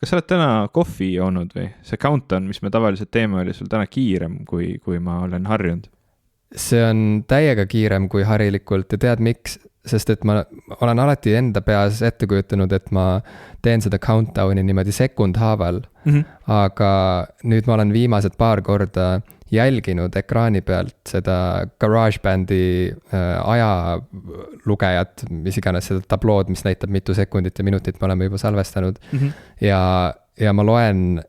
kas sa oled täna kohvi joonud või? See countdown, mis me tavaliselt teeme, oli sul täna kiirem, kui ma olen harjunud? See on täiega kiirem kui harilikult ja tead miks? Sest et ma olen alati enda peas ette kujutanud, et ma teen seda countdowni niimoodi sekundhaaval, aga nüüd ma olen viimased paar korda jälginud ekraani pealt seda GarageBandi ajalugejat, mis iganes seda tablood, mis näitab mitu sekundit ja minutit me oleme juba salvestanud. Ja ma loen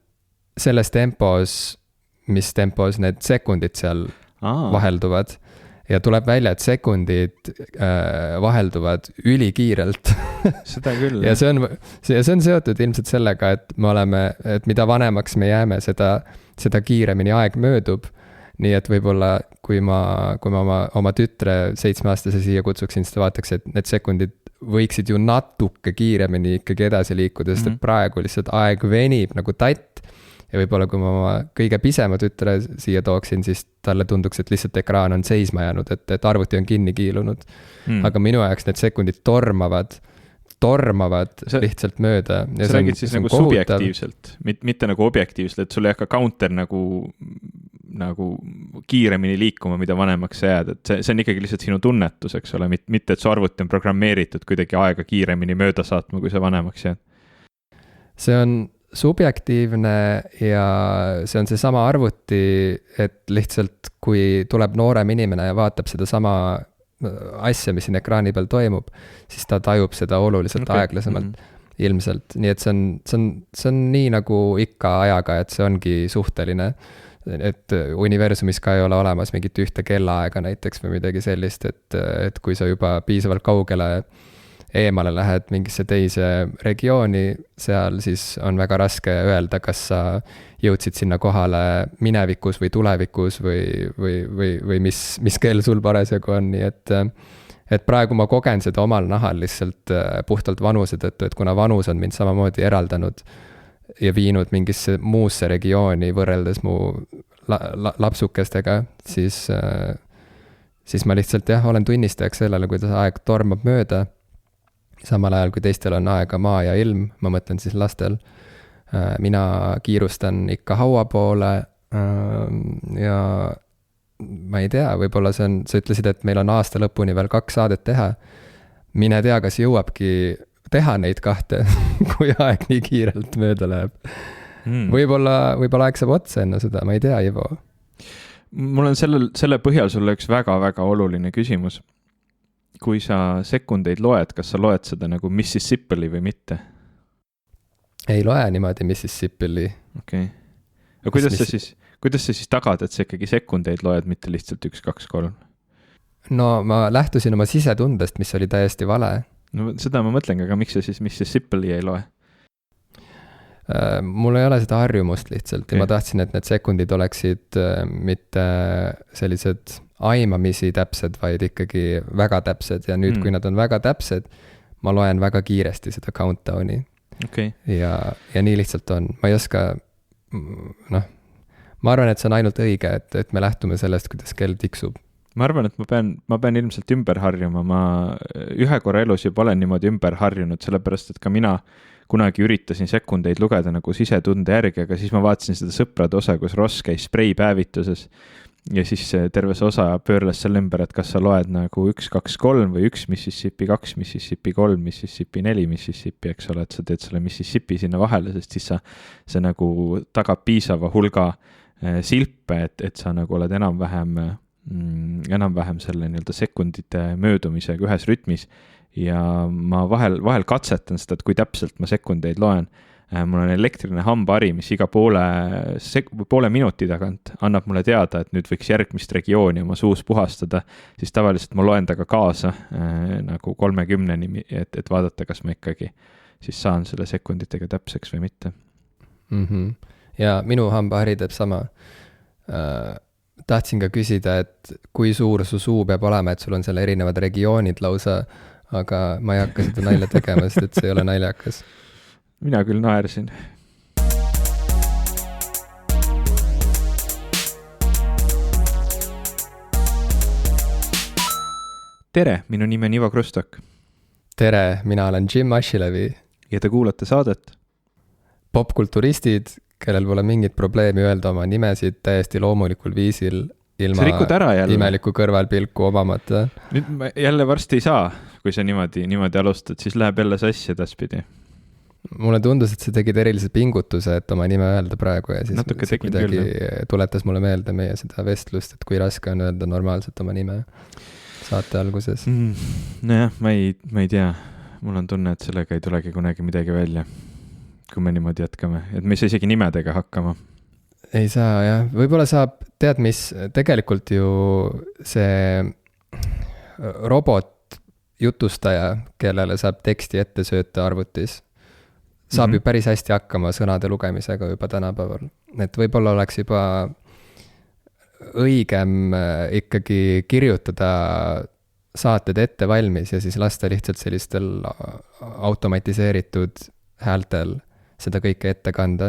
selles tempos, mis tempos need sekundid seal vahelduvad. Ja tuleb välja, et sekundid vahelduvad ülikiirelt. Seda küll. Ja see on seotud ilmselt sellega, et mida vanemaks me jääme, seda kiiremini aeg möödub. Nii et võib-olla, kui ma oma tütre 7-aastase siia kutsuksin, siis ta vaataks, et need sekundid võiksid ju natuke kiiremini ikkagi edasi liikuda, sest et praegu lihtsalt aeg venib nagu tatt. Ja võib-olla, kui ma oma kõige pisema tütre siia tooksin, siis talle tunduks, et lihtsalt ekraan on seisma jäänud, et arvuti on kinni kiilunud. Aga minu ajaks need sekundid tormavad lihtsalt mööda. Sa räägid siis nagu subjektiivselt, mitte nagu objektiivselt, et sul ei hakka counter nagu kiiremini liikuma, mida vanemaks sa jääd. Et see on ikkagi lihtsalt sinu tunnetus, eks ole, mitte et su arvuti on programmeeritud kuidagi aega kiiremini mööda saatma, kui sa vanemaks jääd. See on subjektiivne ja see on see sama arvuti, et lihtsalt kui tuleb noorem inimene ja vaatab seda sama asja, mis siin ekraani peal toimub, siis ta tajub seda oluliselt aeglasemalt ilmselt. Nii et see on nii nagu ikka ajaga, et see ongi suhteline, et universumis ka ei ole olemas mingit ühte kellaaega näiteks või midagi sellist, et kui sa juba piisavalt kaugele eemale lähed mingisse teise regiooni seal, siis on väga raske öelda, kas sa jõudsid sinna kohale minevikus või tulevikus või mis kell sul parasjagu on. Nii et praegu ma kogen seda omal nahal lihtsalt puhtalt vanuse tõttu, et kuna vanus on mind samamoodi eraldanud ja viinud mingisse muusse regiooni võrreldes mu lapsukestega, siis ma lihtsalt olen tunnistajaks sellele, kuidas aeg tormab mööda. Samal ajal, kui teistel on aega maa ja ilm, ma mõtlen siis lastel, mina kiirustan ikka haua poole ja ma ei tea, võib-olla sa ütlesid, et meil on aasta lõpuni veel 2 saadet teha. Mine tea, kas jõuabki teha neid 2, kui aeg nii kiirelt mööda läheb. Võib-olla aeg saab otsa enne seda, ma ei tea, Ivo. Mul on selle põhjal sulle üks väga-väga oluline küsimus. Kui sa sekundeid loed, kas sa loed seda nagu Mississippi või mitte? Ei loe niimoodi Mississippi. Okei. Ja kuidas sa siis tagad, et sa ikkagi sekundeid loed, mitte lihtsalt 1, 2, 3? No ma lähtusin oma sisetundest, mis oli täiesti vale. No seda ma mõtlen, aga miks sa siis Mississippi ei loe? Mul ei ole seda harjumust lihtsalt ja ma tahtsin, et need sekundid oleksid mitte sellised aimamisi täpsed, vaid ikkagi väga täpsed ja nüüd, kui nad on väga täpsed, ma loen väga kiiresti seda countdowni. Ja nii lihtsalt on. Ma ei oska, ma arvan, et see on ainult õige, et me lähtume sellest, kuidas kell tiksub. Ma arvan, et ma pean ilmselt ümber harjuma. Ma ühe korra elus juba olen niimoodi ümber harjunud, sellepärast, et ka mina kunagi üritasin sekundeid lugeda nagu sisetunde järgi, aga siis ma vaatasin seda sõprade osa, kus Ross käis spreipäevituses ja siis terve see osa pöörles selle ümber, et kas sa loed nagu 1, 2, 3 või 1 Mississippi, 2 Mississippi, 3 Mississippi, 4 Mississippi, eks ole, et sa teed selle Mississippi sinna vahele, sest siis see nagu tagab piisava hulga silpe, et sa nagu oled enam-vähem selle nii-öelda sekundite möödumisega ühes rütmis. Ja ma vahel katsetan seda, et kui täpselt ma sekundeid loen. Mul on elektriline hambahari, mis iga poole minuti tagant annab mulle teada, et nüüd võiks järgmist regiooni oma suus puhastada, siis tavaliselt ma loen taga kaasa nagu 30-ni, et vaadata, kas ma ikkagi siis saan selle sekunditega täpseks või mitte. Ja minu hambahari teeb sama. Tahtsin ka küsida, et kui suur su suu peab olema, et sul on seal erinevad regioonid lausa, aga ma ei hakka seda nalja tegema, sest et see ei ole naljakas. Mina küll naersin. Tere, minu nimi on Ivo Krustok. Tere, mina olen Jim Ashilevi. Ja te kuulate saadet popkulturistid, kellel pole mingit probleemi öelda oma nimesid täiesti loomulikul viisil, ilma imeliku kõrvalpilku omamata. Nüüd ma jälle varsti ei saa, kui sa niimoodi alustad, siis läheb jälle sassi edaspidi. Mulle tundus, et sa tegid erilise pingutuse, et oma nime öelda praegu ja siis natuke see kuidagi tuletas mulle meelde meie seda vestlust, et kui raske on öelda normaalselt oma nime saate alguses. Nojah, ma ei tea. Mul on tunne, et sellega ei tulegi kunagi midagi välja, kui me niimoodi jätkame. Et me ei saa isegi nimedega hakkama. Ei saa, jah. Võib-olla saab, tead mis, tegelikult ju see robot jutustaja, kellele saab teksti ette sööta arvutis, saab ju päris hästi hakkama sõnade lugemisega juba tänapäeval. Et võib-olla oleks juba õigem ikkagi kirjutada saated ette valmis ja siis lasta lihtsalt sellistel automatiseeritud häältel seda kõike ette kanda.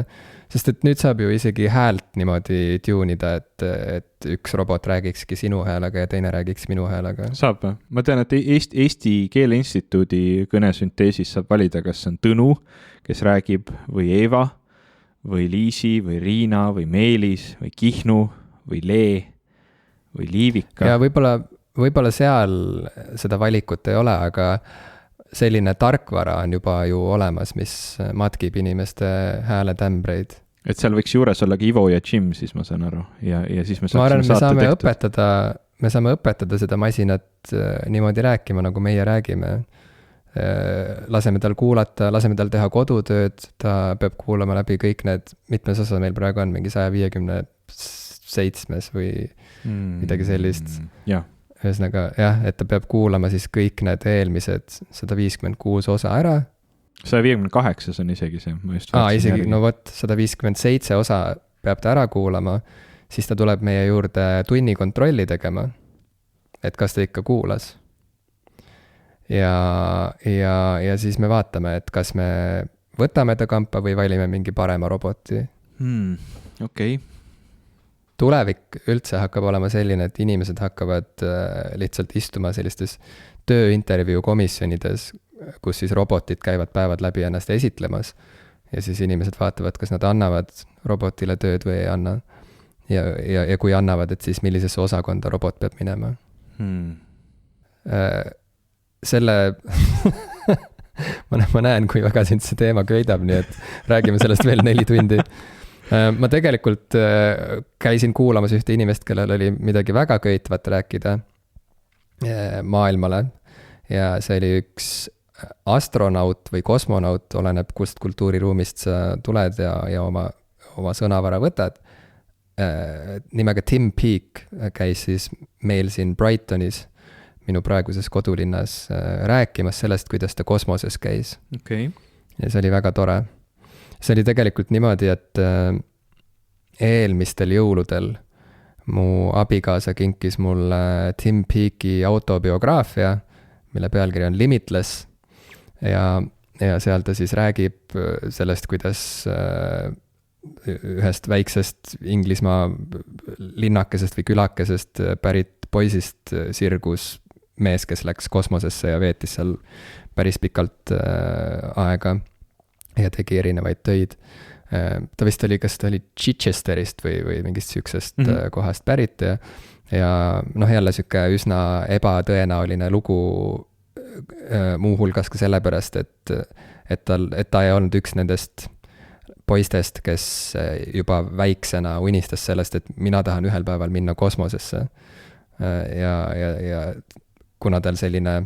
Sest et nüüd saab ju isegi häält niimoodi tuunida, et üks robot räägikski sinu häälega ja teine räägiks minu häälega. Saab. Ma tean, et Eesti Keele Instituudi kõnesünteesis saab valida, kas on Tõnu, kes räägib, või Eeva, või Liisi, või Riina, või Meelis, või Kihnu, või Lee, või Liivika. Ja võib-olla seal seda valikut ei ole, aga selline tarkvara on juba ju olemas, mis matkib inimeste hääletämbreid. Et seal võiks juures olla Ivo ja Jim, siis ma saan aru. Ja siis me saame õpetada seda masinat niimoodi rääkima, nagu meie räägime. Laseme tal kuulata, laseme tal teha kodutööd, ta peab kuulama läbi kõik need, mitmes osa meil praegu on, mingi 157 või midagi sellist. Jah. Ühesõnaga, jah, et ta peab kuulama siis kõik need eelmised 156 osa ära. 158 on isegi see. Isegi, no vot, 157 osa peab ta ära kuulama, siis ta tuleb meie juurde tunni kontrolli tegema, et kas ta ikka kuulas. Ja siis me vaatame, et kas me võtame ta kampa või valime mingi parema roboti. Okei. Tulevik üldse hakkab olema selline, et inimesed hakkavad lihtsalt istuma sellistes tööintervjuu komisjonides, kus siis robotid käivad päevad läbi ennast esitlemas ja siis inimesed vaatavad, kas nad annavad robotile tööd või ei anna. Ja kui annavad, et siis millisesse osakonda robot peab minema. Selle ma näen, kui väga sind see teema köidab, nii et räägime sellest veel 4 tundi. Ma tegelikult käisin kuulamas ühte inimest, kellel oli midagi väga köitvat rääkida maailmale ja see oli üks astronaut või kosmonaut, oleneb kust kultuuriruumist sa tuled ja oma sõnavara võtad. Nimega Tim Peake käis siis meil siin Brightonis, minu praeguses kodulinnas, rääkimas sellest, kuidas ta kosmoses käis. Okay. Ja see oli väga tore. See oli tegelikult niimoodi, et eelmistel jõuludel mu abikaasa kinkis mulle Tim Peake'i autobiograafia, mille pealkiri on Limitless. Ja seal ta siis räägib sellest, kuidas ühest väiksest Inglismaa linnakesest või külakesest pärit poisist sirgus mees, kes läks kosmosesse ja veetis seal päris pikalt aega ja tegi erinevaid töid. Ta vist oli, kas ta oli Chichesterist või mingist süksest kohast pärit ja jälle süke üsna ebatõenäoline lugu muuhulgas ka sellepärast, et ta ei olnud üks nendest poistest, kes juba väiksena unistas sellest, et mina tahan ühel päeval minna kosmosesse. Ja kuna tal selline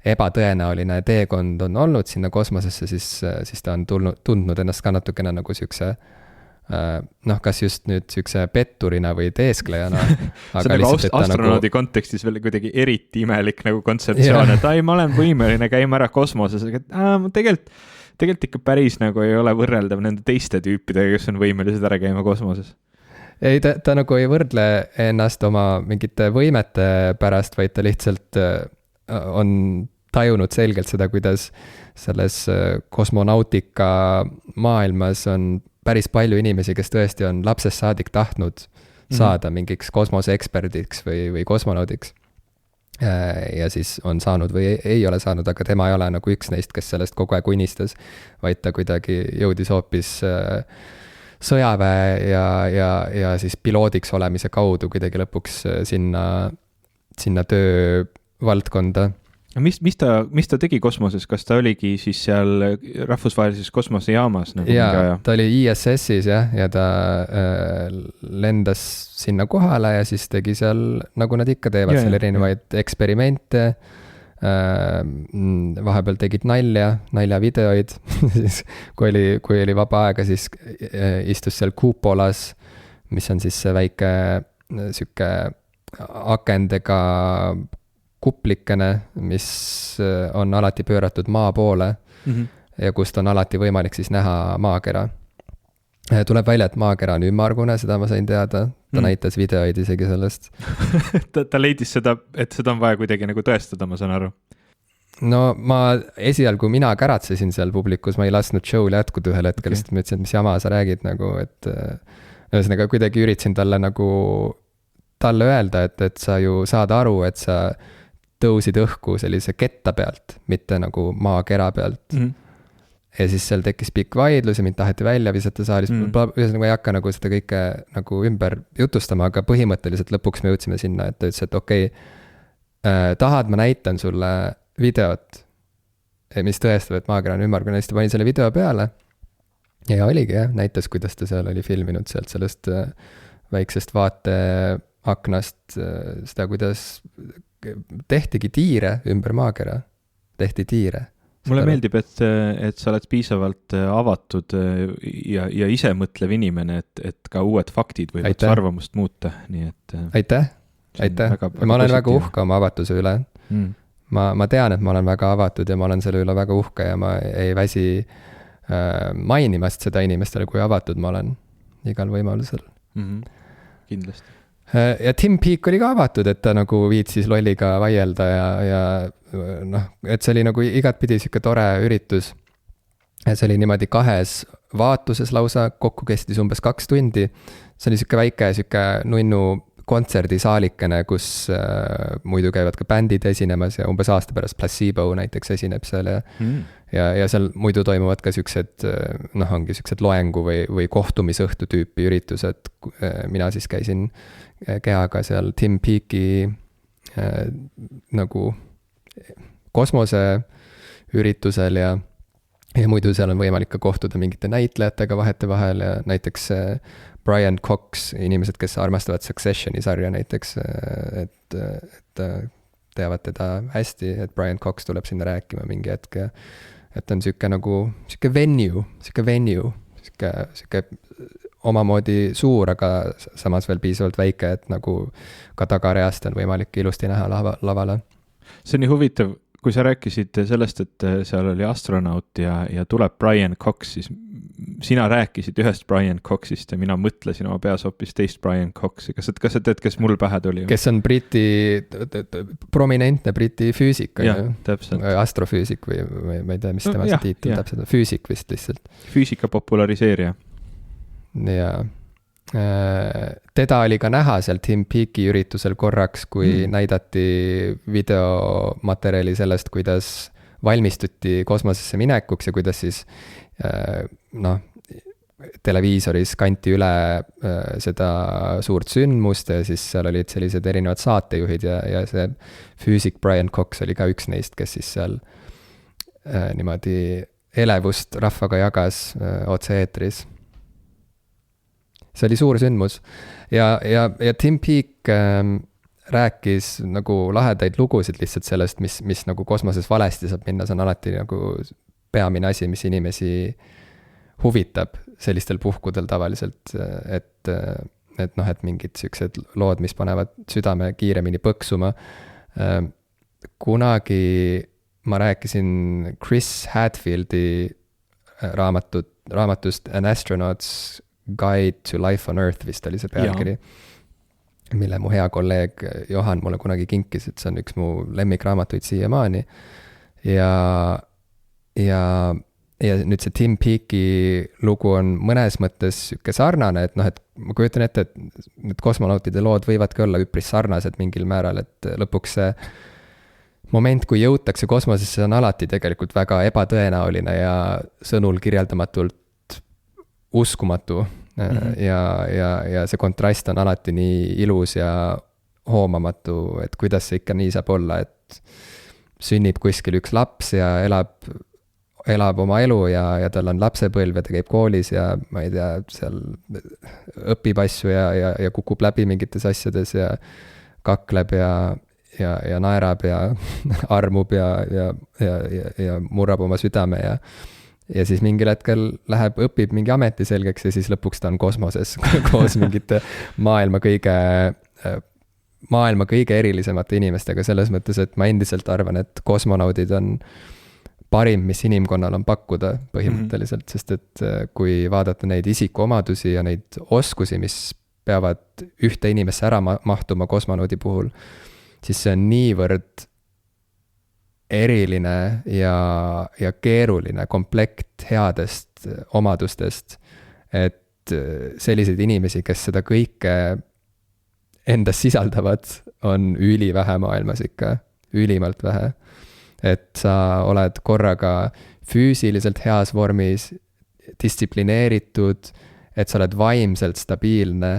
ebatõenäoline teekond on olnud sinna kosmosesse, siis ta on tundnud ennast ka natukene nagu sükse, kas just nüüd sükse petturina või teesklejana. See on astronaudi kontekstis veel kuidagi eriti imelik nagu kontseptsioon, et ma olen võimeline käima ära kosmoses, aga tegelikult ikka päris nagu ei ole võrreldav nende teiste tüüpidega, kes on võimelised ära käima kosmoses. Ei, ta nagu ei võrdle ennast oma mingite võimete pärast, vaid ta lihtsalt on tajunud selgelt seda, kuidas selles kosmonautika maailmas on päris palju inimesi, kes tõesti on lapsest saadik tahtnud saada mingiks kosmoseeksperdiks või kosmonaudiks. ja siis on saanud või ei ole saanud, aga tema ei ole nagu üks neist, kes sellest kogu aeg unistas, vaid ta kuidagi jõudis hoopis sõjaväe ja siis piloodiks olemise kaudu kuidagi lõpuks sinna töövaldkonda. Mis ta tegi kosmoses, kas ta oligi siis seal rahvusvahelises kosmosejaamas nagu mingi aja? Ta oli ISS-is ja ta lendas sinna kohale ja siis tegi seal, nagu nad ikka teevad, seal erinevaid eksperimente, vahepeal tegid naljavideoid siis kui oli vaba aega, siis istus seal kuupolas, mis on siis see väike sihuke akendega kuplikene, mis on alati pööratud maa poole ja kust on alati võimalik siis näha maakera. Tuleb välja, et maakera on ümmargune, seda ma sain teada. Ta näitas videoid isegi sellest. ta leidis seda, et seda on vaja kuidagi nagu tõestada, ma saan aru. No esialgu mina käratsesin seal publikus, ma ei lasknud show'l jätkuda ühel hetkel, sest ma ütlesin, et mis jama sa räägid nagu, et ühesõnaga kuidagi üritasin talle öelda, et sa ju saad aru, et sa tõusid õhku sellise ketta pealt, mitte nagu maakera pealt. Ja siis seal tekkis pikk vaidlus ja mind taheti välja visata saalis. Ühesõnaga ei hakka nagu seda kõike nagu ümber jutustama, aga põhimõtteliselt lõpuks me jõudsime sinna, et ta ütles, et okei, tahad, ma näitan sulle videot, mis tõestab, et maakera on ümmargune. Siis ta pani selle video peale ja oligi näitas, kuidas ta seal oli filminud sealt sellest väiksest vaateaknast seda, kuidas tehtigi tiire ümber maakera. Tehti tiire. Mulle meeldib, et sa oled piisavalt avatud ja ise mõtlev inimene, et ka uued faktid võivad arvamust muuta. Nii et aitäh. Ma olen väga uhke oma avatuse üle. Ma tean, et ma olen väga avatud ja ma olen selle üle väga uhke ja ma ei väsi mainimast seda inimestele, kui avatud ma olen igal võimalusel. Kindlasti. Ja Tim Peake oli ka avatud, et ta nagu viitsis lolliga vaielda ja noh, et see oli nagu igatpidi siuke tore üritus. See oli niimoodi 2 vaatuses lausa, kokku kestis umbes 2 tundi. See oli siuke väike nunnu kontserdisaalikene, kus muidu käivad ka bändid esinemas ja umbes aasta pärast Placebo näiteks esineb seal ja seal muidu toimuvad ka siuksed, ongi siuksed loengu või kohtumisõhtu tüüpi üritused. Mina siis käisin kehaga seal Tim Peake'i nagu kosmose üritusel ja muidu seal on võimalik ka kohtuda mingite näitlejatega vahetevahel ja näiteks Brian Cox, inimesed, kes armastavad Successioni sarja näiteks, et teavad teda hästi, et Brian Cox tuleb sinna rääkima mingi hetk ja et on siuke venue, siuke omamoodi suur, aga samas veel piisavalt väike, et nagu ka tagareast on võimalik ilusti näha lavale. See on nii huvitav, kui sa rääkisid sellest, et seal oli astronaut ja tuleb Brian Cox, siis sina rääkisid ühest Brian Coxist ja mina mõtlesin oma peas hoopis teist Brian Coxi. Kas sa tead, kes mul pähe tuli? Kes on prominentne Briti füüsik, astrofüüsik või ma ei tea, mis tema see tiitel täpselt, füüsik vist lihtsalt. Füüsika populariseerija. Ja teda oli ka näha seal Tim Peake'i üritusel korraks, kui näidati videomaterjali sellest, kuidas valmistuti kosmosesse minekuks ja kuidas siis televiisoris kanti üle seda suurt sündmust ja siis seal olid sellised erinevad saatejuhid ja see füüsik Brian Cox oli ka üks neist, kes siis seal niimoodi elevust rahvaga jagas otse-eetris. See oli suur sündmus ja Tim Peake rääkis nagu lahedaid lugusid lihtsalt sellest, mis nagu kosmoses valesti saab minna, see on alati nagu peamine asi, mis inimesi huvitab sellistel puhkudel tavaliselt, et mingid siuksed lood, mis panevad südame kiiremini põksuma. Kunagi ma rääkisin Chris Hadfieldi raamatust An Astronaut's Guide to Life on Earth vist oli see pealkiri, mille mu hea kolleeg Johan mulle kunagi kinkis, et see on üks mu lemmikraamatuid siiamaani. Ja ja nüüd see Tim Peake'i lugu on mõnes mõttes sihuke sarnane, et noh, et ma kujutan ette, et need kosmonautide lood võivadki olla üpris sarnased mingil määral, et lõpuks see moment, kui jõutakse kosmosesse, on alati tegelikult väga ebatõenäoline ja sõnul kirjeldamatult uskumatu. Ja see kontrast on alati nii ilus ja hoomamatu, et kuidas see ikka nii saab olla, et sünnib kuskil üks laps ja elab oma elu ja tal on lapsepõlv ja ta käib koolis ja ma ei tea, seal õpib asju ja kukub läbi mingites asjades ja kakleb ja naerab ja armub ja murrab oma südame ja siis mingil hetkel õpib mingi ameti selgeks ja siis lõpuks ta on kosmoses koos mingite maailma kõige erilisemate inimestega, selles mõttes, et ma endiselt arvan, et kosmonaudid on parim, mis inimkonnal on pakkuda põhimõtteliselt, sest et kui vaadata neid isikuomadusi ja neid oskusi, mis peavad ühte inimesse ära mahtuma kosmonaudi puhul, siis see on niivõrd eriline ja keeruline komplekt headest omadustest, et selliseid inimesi, kes seda kõike endas sisaldavad, on ülivähe maailmas ikka, ülimalt vähe. Et sa oled korraga füüsiliselt heas vormis, distsiplineeritud, et sa oled vaimselt stabiilne,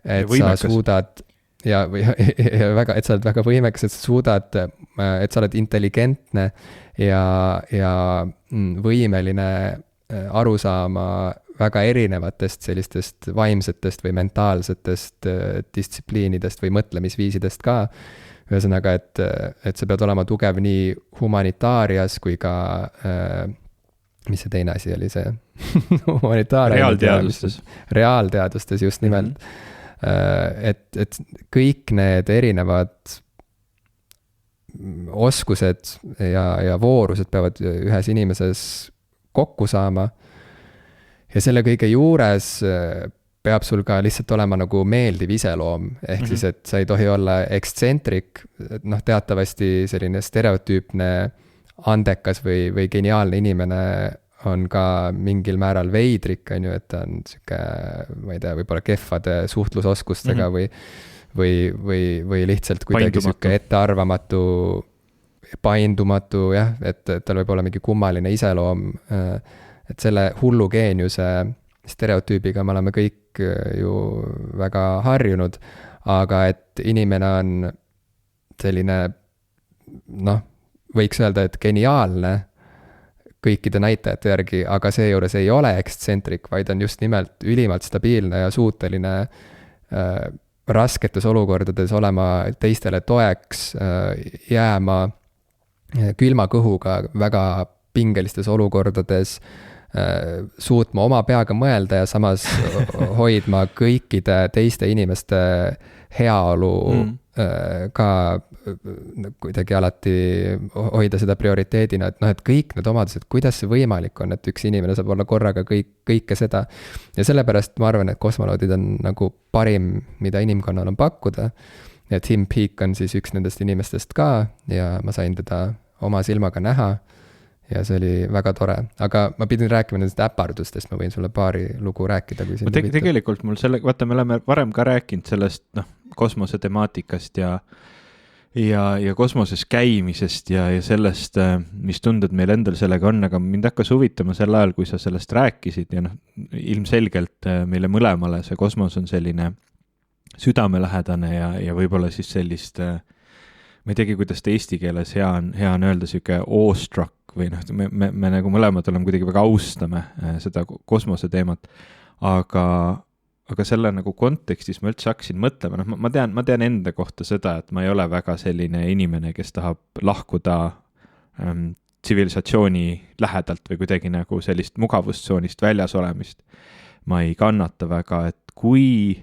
et sa suudad et sa oled väga võimekas, et sa suudad, et sa oled intelligentne ja võimeline aru saama väga erinevatest sellistest vaimsetest või mentaalsetest distsipliinidest või mõtlemisviisidest ka. Ühesõnaga, et sa pead olema tugev nii humanitaarias kui ka, mis see teine asi oli see? Reaalteadustes just nimelt. Et kõik need erinevad oskused ja voorused peavad ühes inimeses kokku saama. Ja selle kõige juures peab sul ka lihtsalt olema nagu meeldiv iseloom, ehk siis, et sa ei tohi olla ekstsentric, noh teatavasti selline stereotüüpne andekas või geniaalne inimene on ka mingil määral veidrik, on ju, et ta on siuke, ma ei tea, võib-olla kehvade suhtlusoskustega või lihtsalt kuidagi siuke ettearvamatu, paindumatu, jah, et tal võib olla mingi kummaline iseloom, et selle hullu geeniuse stereotüübiga me oleme kõik ju väga harjunud, aga et inimene on selline, noh, võiks öelda, et geniaalne kõikide näitajate järgi, aga seejuures ei ole ekstsentric, vaid on just nimelt ülimalt stabiilne ja suuteline rasketes olukordades olema teistele toeks, jääma külma kõhuga väga pingelistes olukordades, suutma oma peaga mõelda ja samas hoidma kõikide teiste inimeste heaolu ka kuidagi alati hoida seda prioriteedina, et noh, et kõik need omadused, kuidas see võimalik on, et üks inimene saab olla korraga kõike seda. Ja sellepärast ma arvan, et kosmonaudid on nagu parim, mida inimkonnal on pakkuda. Ja Tim Peake on siis üks nendest inimestest ka ja ma sain teda oma silmaga näha. Ja see oli väga tore, aga ma pidin rääkima nendest äpardustest, ma võin sulle paari lugu rääkida. Tegelikult mul vaata, me oleme varem ka rääkinud sellest kosmose temaatikast ja kosmoses käimisest ja sellest, mis tunded meil endal sellega on, aga mind hakkas huvitama sel ajal, kui sa sellest rääkisid ja ilmselgelt meile mõlemale see kosmos on selline südamelähedane ja võib-olla siis sellist, ma ei teagi, kuidas ta eesti keeles hea on öelda siuke awestruck või me nagu mõlemad oleme kuidagi väga austame seda kosmose teemat, aga selle nagu kontekstis ma üldse hakkasin mõtlema, ma tean enda kohta seda, et ma ei ole väga selline inimene, kes tahab lahkuda tsivilisatsiooni lähedalt või kuidagi nagu sellist mugavustsoonist väljas olemist. Ma ei kannata väga, et kui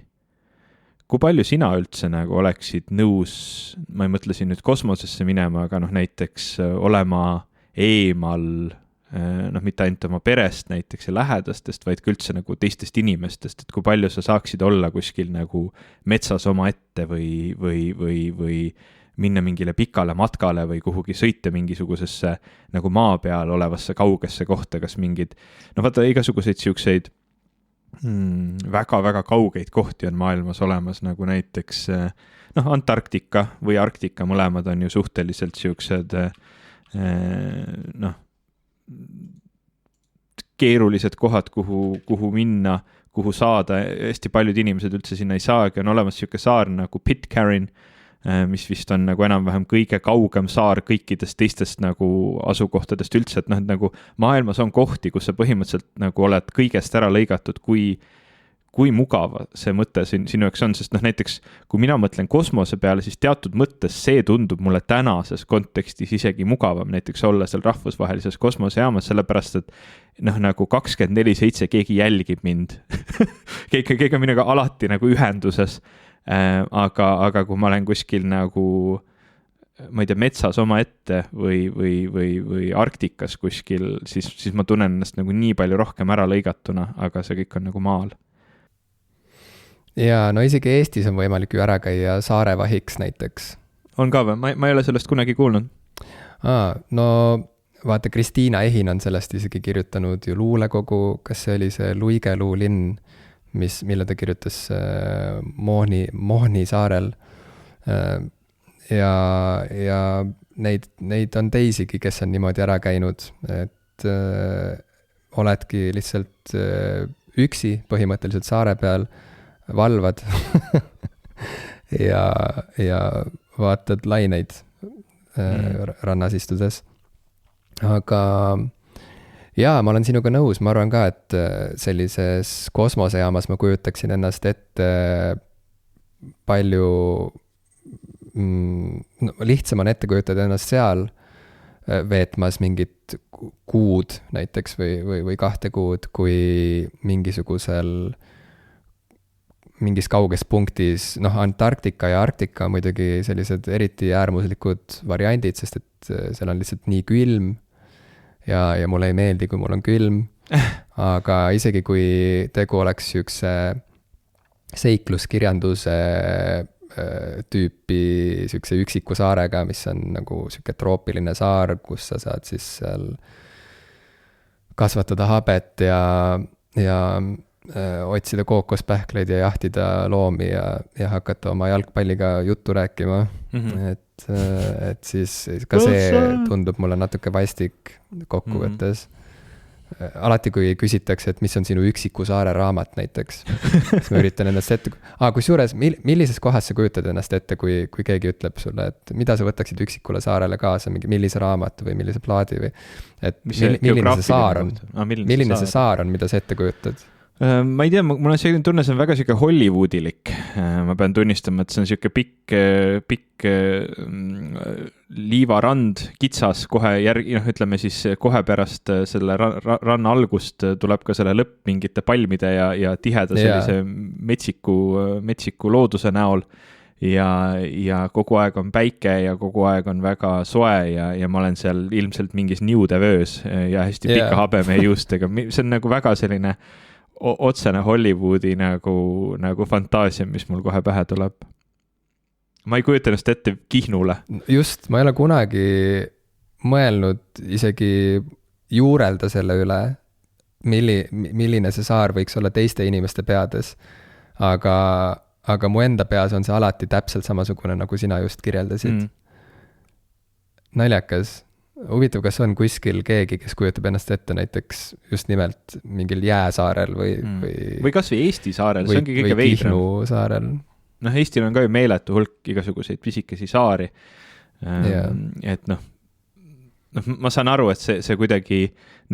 palju sina üldse nagu oleksid nõus, ma ei mõtle siin nüüd kosmosesse minema, aga näiteks olema eemal, mitte ainult oma perest näiteks ja lähedastest, vaid ka üldse nagu teistest inimestest, et kui palju sa saaksid olla kuskil nagu metsas oma ette või minna mingile pikale matkale või kuhugi sõita mingisugusesse nagu maa peal olevasse kaugesse kohta, kas mingid, no vaata igasuguseid siukseid väga-väga kaugeid kohti on maailmas olemas, nagu näiteks noh, Antarktika või Arktika, mõlemad on ju suhteliselt siuksed noh, keerulised kohad, kuhu minna, kuhu saada, hästi paljud inimesed üldse sinna ei saagi, on olemas siuke saar nagu Pitcairn, mis vist on nagu enam-vähem kõige kaugem saar kõikidest teistest nagu asukohtadest üldse, et noh, et nagu maailmas on kohti, kus sa põhimõtteliselt nagu oled kõigest ära lõigatud, kui mugav see mõte sinu jaoks on, sest noh, näiteks kui mina mõtlen kosmose peale, siis teatud mõttes see tundub mulle tänases kontekstis isegi mugavam, näiteks olla seal rahvusvahelises kosmosejaamas, sellepärast et noh, nagu 24/7 keegi jälgib mind keegi on minuga alati nagu ühenduses, aga kui ma olen kuskil nagu ma ei tea, metsas omaette või Arktikas kuskil, siis ma tunnen ennast nagu nii palju rohkem ära lõigatuna, aga see kõik on nagu maal. Ja no isegi Eestis on võimalik ju ära käia saarevahiks näiteks. On ka või? Ma ei ole sellest kunagi kuulnud. No vaata, Kristiina Ehin on sellest isegi kirjutanud ju luulekogu, kas see oli see Luigeluu linn, mille ta kirjutas Mohni saarel. Ja neid on teisigi, kes on niimoodi ära käinud, et oledki lihtsalt üksi põhimõtteliselt saare peal, valvad ja vaatad laineid rannas istudes. Aga jaa, ma olen sinuga nõus, ma arvan ka, et sellises kosmosejaamas ma kujutaksin ennast ette palju lihtsam on ette kujutada ennast seal veetmas mingit kuud näiteks või 2 kuud, kui mingis kauges punktis, noh, Antarktika ja Arktika on muidugi sellised eriti äärmuslikud variandid, sest et seal on lihtsalt nii külm ja mulle ei meeldi, kui mul on külm, aga isegi kui tegu oleks siukse seikluskirjanduse tüüpi siukse üksiku saarega, mis on nagu siuke troopiline saar, kus sa saad siis seal kasvatada habet ja otsida kookospähkleid ja jahtida loomi ja hakata oma jalgpalliga juttu rääkima. Et siis ka see tundub mulle natuke vastik kokkuvõttes. Alati, kui küsitakse, et mis on sinu üksiku saare raamat näiteks, siis ma üritan ennast ette... Kusjuures, millises kohas sa kujutad ennast ette, kui keegi ütleb sulle, et mida sa võtaksid üksikule saarele kaasa, millise raamatu või millise plaadi või... Et milline see saar on, mida sa ette kujutad? Ma ei tea, mul on selline tunne, see on väga siuke hollywoodilik. Ma pean tunnistama, et see on siuke pikk liivarand, kitsas kohe ütleme siis kohe pärast selle ranna algust tuleb ka selle lõpp mingite palmide ja tiheda sellise metsiku looduse näol. Ja kogu aeg on päike ja kogu aeg on väga soe ja ma olen seal ilmselt mingis niudevöös ja hästi pika habemee juustega. See on nagu väga selline otsene Hollywoodi nagu fantaasia, mis mul kohe pähe tuleb. Ma ei kujuta ennast ette Kihnule. Just, ma ei ole kunagi mõelnud isegi juurelda selle üle, milline see saar võiks olla teiste inimeste peades. Aga mu enda peas on see alati täpselt samasugune, nagu sina just kirjeldasid. Naljakas. Huvitav, kas on kuskil keegi, kes kujutab ennast ette näiteks just nimelt mingil jääsaarel või kas või Eesti saarel, see ongi kõige veidram. Või Kihnu saarel. Noh, Eestil on ka ju meeletu hulk igasuguseid pisikesi saari. Et noh, ma saan aru, et see kuidagi,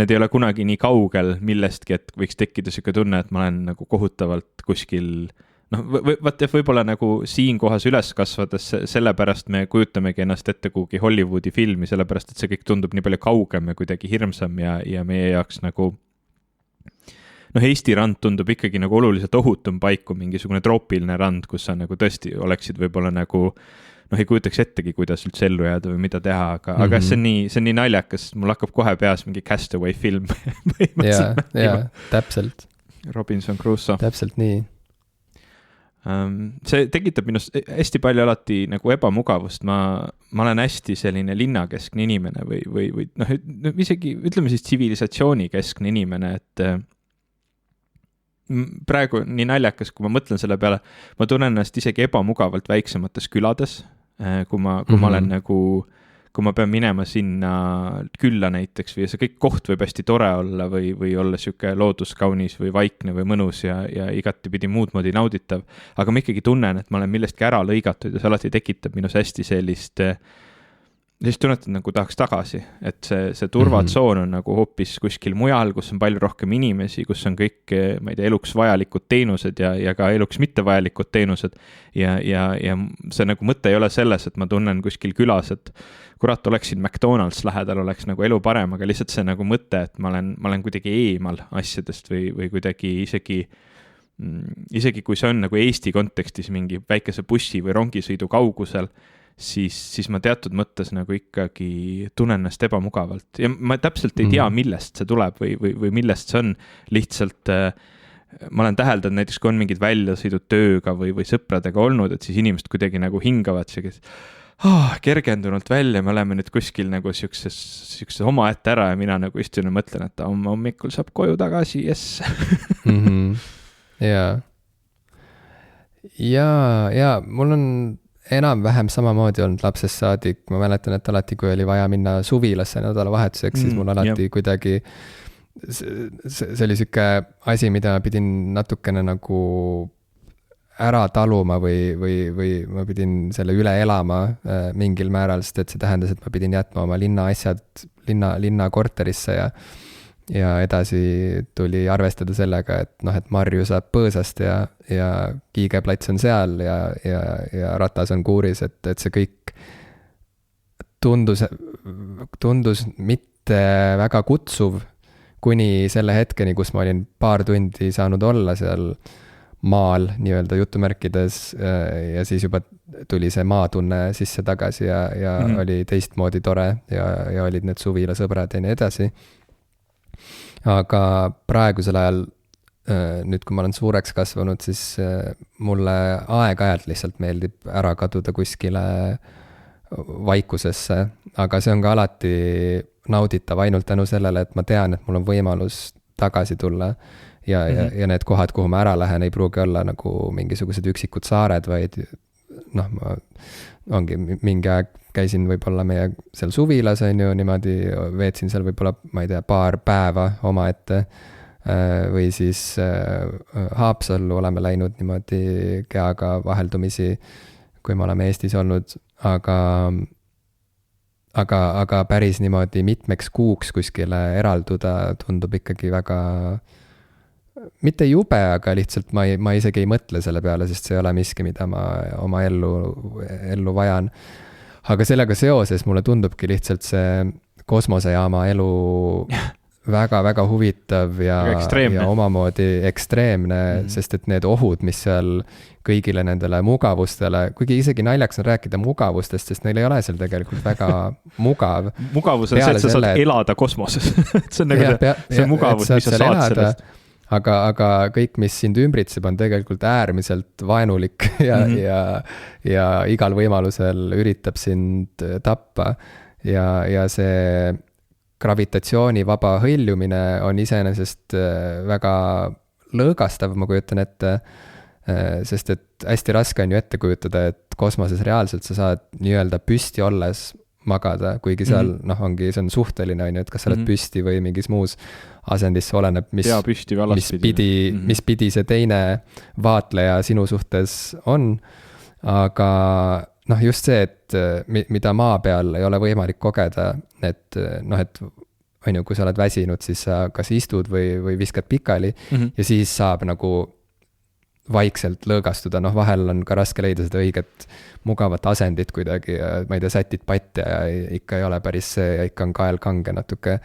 need ei ole kunagi nii kaugel millestki, et võiks tekkida siuke tunne, et ma olen nagu kohutavalt kuskil... võib-olla nagu siin kohas üles kasvades, sellepärast me kujutamegi ennast ette kuhugi Hollywoodi filmi, sellepärast et see kõik tundub nii palju kaugem ja kuidagi hirmsam ja meie jaoks nagu Eesti rand tundub ikkagi nagu oluliselt ohutum paik kui mingisugune troopiline rand, kus sa nagu tõesti oleksid võib-olla nagu ei kujutaks ettegi, kuidas üldse ellu jääda või mida teha, aga see on nii naljakas, mul hakkab kohe peas mingi Castaway film. Ja, täpselt. Robinson Crusoe. Täpselt nii. See tekitab minust hästi palju alati nagu ebamugavust, ma olen hästi selline linnakeskne inimene või noh, isegi ütleme siis tsivilisatsioonikeskne inimene, et praegu nii naljakas, kui ma mõtlen selle peale, ma tunnen ennast isegi ebamugavalt väiksemates külades, kui ma olen nagu, kui ma pean minema sinna külla näiteks või see kõik koht võib hästi tore olla või olla siuke looduskaunis või vaikne või mõnus ja igatipidi muud moodi nauditav, aga ma ikkagi tunnen, et ma olen millestki ära lõigatud ja see alati tekitab minus hästi sellist tunnetad nagu tahaks tagasi, et see turvatsoon on nagu hoopis kuskil mujal, kus on palju rohkem inimesi, kus on kõik, ma ei tea, eluks vajalikud teenused ja ka eluks mittevajalikud teenused ja see nagu mõte ei ole selles, et ma tunnen kuskil külas, et kurat, oleksin McDonald's lähedal, oleks nagu elu parem, aga lihtsalt see nagu mõte, et ma olen kuidagi eemal asjadest või kuidagi isegi kui see on nagu Eesti kontekstis mingi väikese bussi või rongisõidu kaugusel, siis ma teatud mõttes nagu ikkagi tunnen ennast ebamugavalt ja ma täpselt ei tea, millest see tuleb või millest see on, lihtsalt ma olen täheldanud näiteks, kui on mingid väljasõidud tööga või sõpradega olnud, et siis inimesed kuidagi nagu hingavad kergendunult välja, me oleme nüüd kuskil nagu siukses omaette ära ja mina nagu istun ja mõtlen, et hommikul saab koju tagasi, jess. Ja mul on enam-vähem samamoodi olnud lapsest saadik, ma mäletan, et alati, kui oli vaja minna suvilasse nädalavahetuseks, siis mul alati kuidagi, see oli siuke asi, mida ma pidin natukene nagu ära taluma või ma pidin selle üle elama mingil määral, sest et see tähendas, et ma pidin jätma oma linna asjad linna korterisse ja edasi tuli arvestada sellega, et marju saab põõsast ja kiigeplats on seal ja ratas on kuuris, et see kõik tundus mitte väga kutsuv kuni selle hetkeni, kus ma olin paar tundi saanud olla seal maal nii-öelda jutumärkides ja siis juba tuli see maatunne sisse tagasi ja oli teistmoodi tore ja olid need suvilasõbrad ja nii edasi. Aga praegusel ajal, nüüd kui ma olen suureks kasvanud, siis mulle aeg-ajalt lihtsalt meeldib ära kaduda kuskile vaikusesse, aga see on ka alati nauditav ainult tänu sellele, et ma tean, et mul on võimalus tagasi tulla ja need kohad, kuhu ma ära lähen, ei pruugi olla nagu mingisugused üksikud saared, vaid ma ongi mingi aeg käisin võib-olla meie seal suvilas, on ju, niimoodi veetsin seal võib-olla, ma ei tea, paar päeva omaette või siis Haapsallu oleme läinud niimoodi keaga vaheldumisi, kui me oleme Eestis olnud, aga päris niimoodi mitmeks kuuks kuskile eralduda tundub ikkagi väga, mitte jube, aga lihtsalt ma isegi ei mõtle selle peale, sest see ei ole miski, mida ma oma ellu vajan. Aga sellega seoses mulle tundubki lihtsalt see kosmosejaama elu väga-väga huvitav ja omamoodi ekstreemne, sest et need ohud, mis seal kõigile nendele mugavustele, kuigi isegi naljaks on rääkida mugavustest, sest neil ei ole seal tegelikult väga mugav. Mugavus on see, et sa saad elada kosmoses. See on nagu see mugavus, mis sa saad sellest. Aga kõik, mis sind ümbritseb, on tegelikult äärmiselt vaenulik ja igal võimalusel üritab sind tappa ja see gravitatsioonivaba hõljumine on iseenesest väga lõõgastav, ma kujutan ette, sest et hästi raske on ju ette kujutada, et kosmoses reaalselt sa saad nii-öelda püsti olles magada, kuigi seal ongi, see on suhteline, on ju, et kas sa oled püsti või mingis muus asendis, see oleneb, mis pidi see teine vaatleja sinu suhtes on, aga just see, et mida maa peal ei ole võimalik kogeda, et on ju, kui sa oled väsinud, siis sa kas istud või viskad pikali ja siis saab nagu vaikselt lõõgastuda, vahel on ka raske leida seda õiget mugavat asendit kuidagi ja ma ei tea, sätid patja ja ikka ei ole päris see ja ikka on kael kange natuke.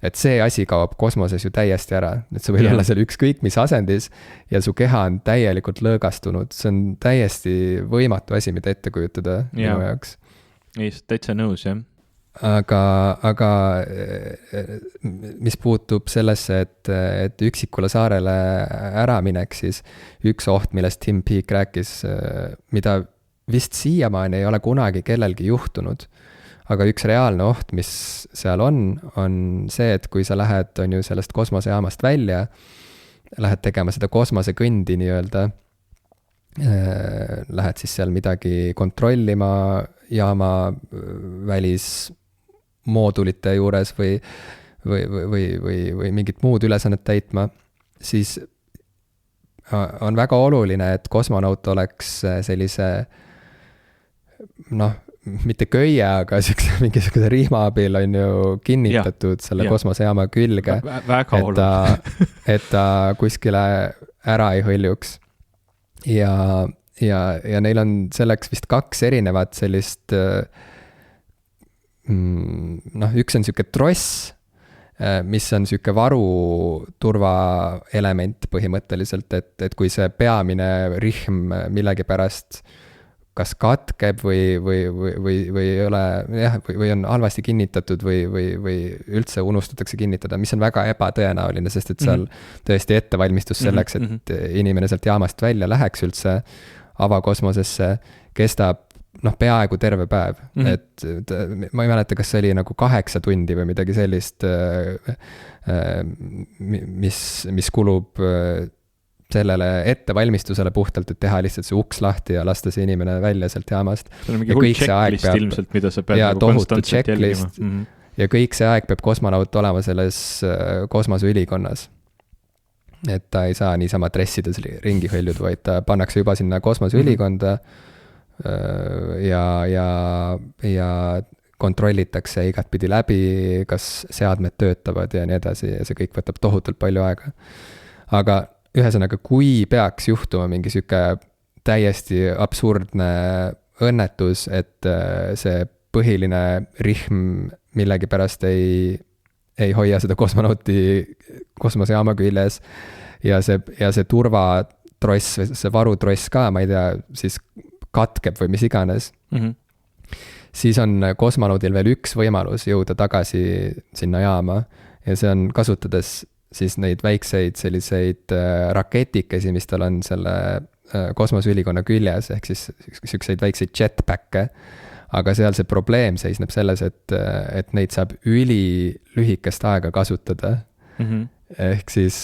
Et see asi kaob kosmoses ju täiesti ära, et sa võid olla seal ükskõik mis asendis ja su keha on täielikult lõõgastunud, see on täiesti võimatu asi, mida ette kujutada minu jaoks. Ei, täitsa nõus, jah. aga mis puutub sellesse, et üksikule saarele äraminek, siis üks oht, millest Tim Peake rääkis, mida vist siiamaani ei ole kunagi kellelgi juhtunud, aga üks reaalne oht, mis seal on see, et kui sa lähed, on ju, sellest kosmosejaamast välja, lähed tegema seda kosmosekõndi nii-öelda, lähed siis seal midagi kontrollima jaama välismoodulite juures või mingit muud ülesannet täitma, siis on väga oluline, et kosmonaut oleks sellise mitte köie, aga mingisuguse rihma abil on ju kinnitatud selle kosmosejaama külge, et ta kuskile ära ei hõljuks. Ja neil on selleks vist 2 erinevat sellist, üks on siuke tross, mis on siuke varuturvaelement põhimõtteliselt, et kui see peamine rihm millegipärast kas katkeb või ei ole, või on halvasti kinnitatud või üldse unustatakse kinnitada, mis on väga ebatõenäoline, sest et seal tõesti ettevalmistus selleks, et inimene sealt jaamast välja läheks üldse avakosmosesse, kestab peaaegu terve päev. Et ma ei mäleta, kas see oli nagu 8 tundi või midagi sellist, mis kulub sellele ettevalmistusele puhtalt, et teha lihtsalt see uks lahti ja lasta see inimene välja sealt jaamast. See on mingi hull checklist ilmselt, mida sa pead nagu konstantselt jälgima. Ja kõik see aeg peab kosmonaut olema selles kosmoseülikonnas. Et ta ei saa niisama dressides ringi hõljuda, vaid ta pannakse juba sinna kosmoseülikonda ja kontrollitakse igatpidi läbi, kas seadmed töötavad ja nii edasi, ja see kõik võtab tohutult palju aega. Aga ühesõnaga, kui peaks juhtuma mingi siuke täiesti absurdne õnnetus, et see põhiline rihm millegipärast ei hoia seda kosmonauti kosmosejaama küljes ja see turvatross, see varutross ka, ma ei tea, siis katkeb või mis iganes, siis on kosmonaudil veel üks võimalus jõuda tagasi sinna jaama ja see on kasutades siis neid väikseid selliseid raketikesi, mis tal on selle kosmoseülikonna küljes, ehk siis selliseid väikseid jetpacke, aga seal see probleem seisneb selles, et neid saab ülilühikest aega kasutada. Ehk siis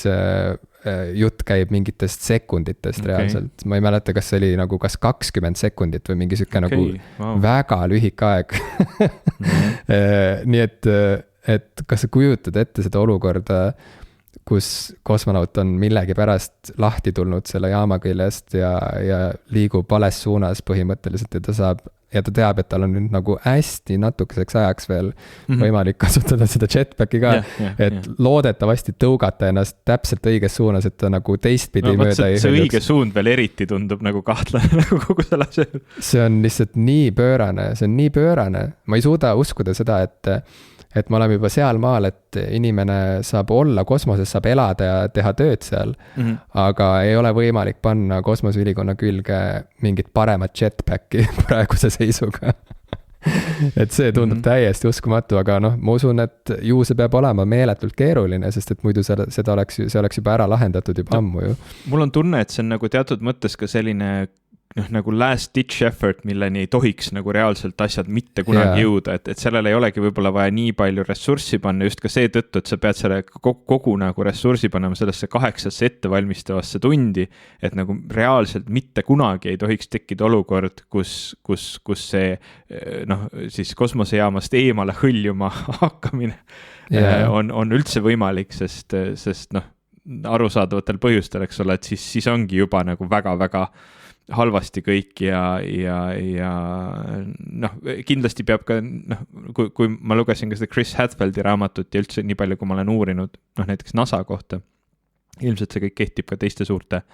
jutt käib mingitest sekunditest reaalselt. Ma ei mäleta, kas see oli nagu kas 20 sekundit või mingi siuke nagu väga lühike aeg. Nii et kas sa kujutad ette seda olukorda, kus kosmonaut on millegipärast lahti tulnud selle jaama küljest ja liigub vales suunas põhimõtteliselt ja ta teab, et tal on nüüd nagu hästi natukeseks ajaks veel võimalik kasutada seda jetpacki ka, et loodetavasti tõugata ennast täpselt õiges suunas, et ta nagu teistpidi mööda ei hõljuks. See õige suund veel eriti tundub nagu kahtlane nagu kogu selle asja. See on lihtsalt nii pöörane, ma ei suuda uskuda seda, et me oleme juba seal maal, et inimene saab olla kosmoses, saab elada ja teha tööd seal, aga ei ole võimalik panna kosmoseülikonna külge mingit paremat jetpacki praeguse seisuga. Et see tundub täiesti uskumatu, aga ma usun, et ju see peab olema meeletult keeruline, sest et muidu see oleks juba ära lahendatud juba ammu ju. Mul on tunne, et see on nagu teatud mõttes ka selline nagu last ditch effort, milleni ei tohiks nagu reaalselt asjad mitte kunagi jõuda, et sellele ei olegi võib-olla vaja nii palju ressurssi panna just ka seetõttu, et sa pead selle kogu nagu ressurssi panema sellesse 8 ettevalmistavasse tundi, et nagu reaalselt mitte kunagi ei tohiks tekkida olukord, kus see siis kosmosejaamast eemale hõljuma hakkamine on üldse võimalik, sest arusaadavatel põhjustel, eks ole, et siis ongi juba nagu väga-väga halvasti kõik ja kindlasti peab ka, kui ma lugesin ka seda Chris Hadfieldi raamatut ja üldse nii palju, kui ma olen uurinud, näiteks NASA kohta, ilmselt see kõik kehtib ka teiste suurte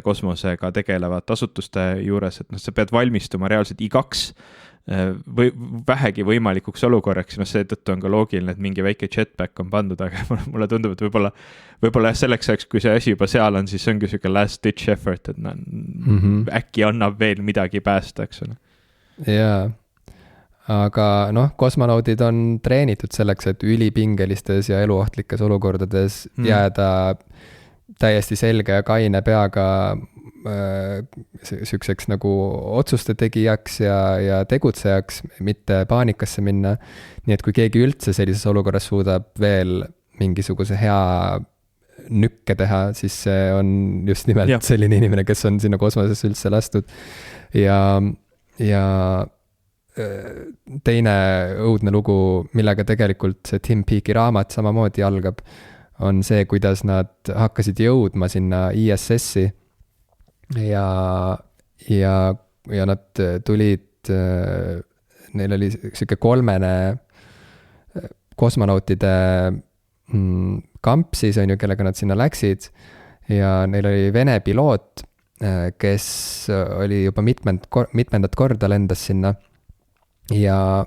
kosmosega tegelevate asutuste juures, et sa pead valmistuma reaalselt igaks või vähegi võimalikuks olukorraks, seetõttu on ka loogiline, et mingi väike jetpack on pandud, aga mulle tundub, et võib-olla selleks ajaks, kui see asi juba seal on, siis ongi selline last ditch effort, et äkki annab veel midagi päästa, eks ole. Jaa, aga noh, kosmonaudid on treenitud selleks, et ülipingelistes ja eluohtlikes olukordades jääda täiesti selge ja kaine peaga sihukeseks nagu otsuste tegijaks ja tegutsejaks, mitte paanikasse minna. Nii et kui keegi üldse sellises olukorras suudab veel mingisuguse hea nükke teha, siis see on just nimelt selline inimene, kes on sinna kosmosesse üldse lastud. Ja teine õudne lugu, millega tegelikult see Tim Peake'i raamat samamoodi algab, on see, kuidas nad hakkasid jõudma sinna ISS-i ja nad tulid, neil oli sihuke 3 kosmonautide kamp siis on ju, kellega nad sinna läksid ja neil oli Vene piloot, kes oli juba mitmendat korda lendas sinna ja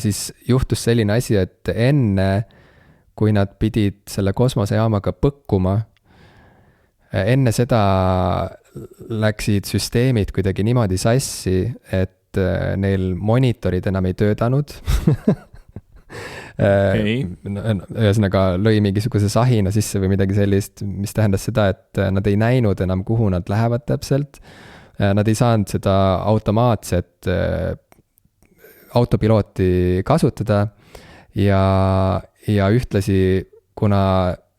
siis juhtus selline asi, et enne kui nad pidid selle kosmosejaamaga põkkuma, enne seda läksid süsteemid kuidagi niimoodi sassi, et neil monitorid enam ei töötanud. Ühesõnaga lõi mingisuguse sahina sisse või midagi sellist, mis tähendas seda, et nad ei näinud enam, kuhu nad lähevad täpselt. Nad ei saanud seda automaatset autopilooti kasutada ja ühtlasi, kuna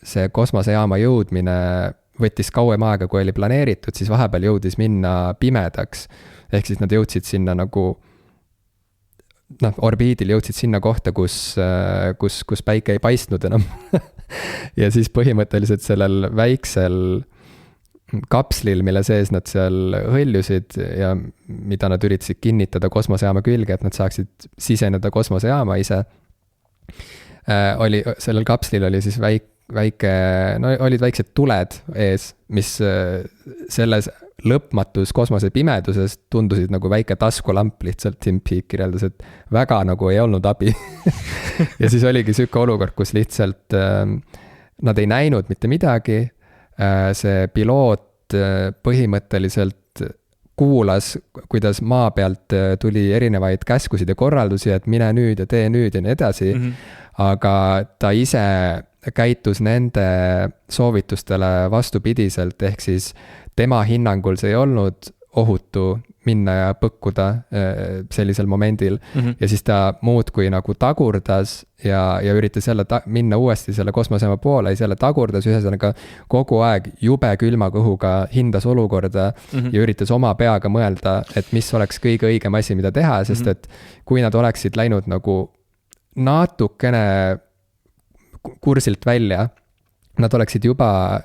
see kosmosejaama jõudmine võttis kauem aega, kui oli planeeritud, siis vahepeal jõudis minna pimedaks. Ehk siis nad jõudsid sinna nagu, orbiidil jõudsid sinna kohta, kus päike ei paistnud enam. Ja siis põhimõtteliselt sellel väiksel kapslil, mille sees nad seal hõljusid ja mida nad üritasid kinnitada kosmosejaama külge, et nad saaksid siseneda kosmosejaama ise, sellel kapslil oli siis olid väiksed tuled ees, mis selles lõpmatus kosmose pimeduses tundusid nagu väike taskulamp lihtsalt. Tim Peake kirjeldas, et väga nagu ei olnud abi. Ja siis oligi sihuke olukord, kus lihtsalt nad ei näinud mitte midagi. See piloot põhimõtteliselt kuulas, kuidas maa pealt tuli erinevaid käskusid ja korraldusi, et mine nüüd ja tee nüüd ja nii edasi. Aga ta ise käitus nende soovitustele vastupidiselt, ehk siis tema hinnangul see ei olnud ohutu minna ja põkkuda sellisel momendil. Ja siis ta muudkui nagu tagurdas ja üritas jälle minna uuesti selle kosmosejaama poole, siis jälle tagurdas, ühesõnaga kogu aeg jube külma kõhuga hindas olukorda ja üritas oma peaga mõelda, et mis oleks kõige õigem asi, mida teha, sest et kui nad oleksid läinud nagu natukene kursilt välja, nad oleksid juba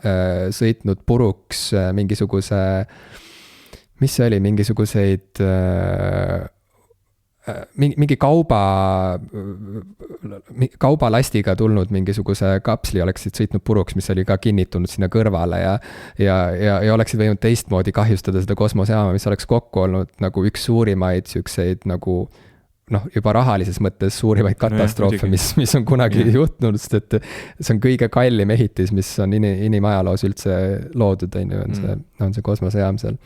sõitnud puruks mingisuguse, mis see oli, mingisuguseid mingi kaubalastiga tulnud mingisuguse kapsli oleksid sõitnud puruks, mis oli ka kinnitunud sinna kõrvale ja oleksid võinud teistmoodi kahjustada seda kosmosejaama, mis oleks kokku olnud nagu üks suurimaid siukseid nagu juba rahalises mõttes suurimaid katastroofe, mis on kunagi juhtunud, sest et see on kõige kallim ehitis, mis on inimajaloos üldse loodud, on see kosmosejaam seal.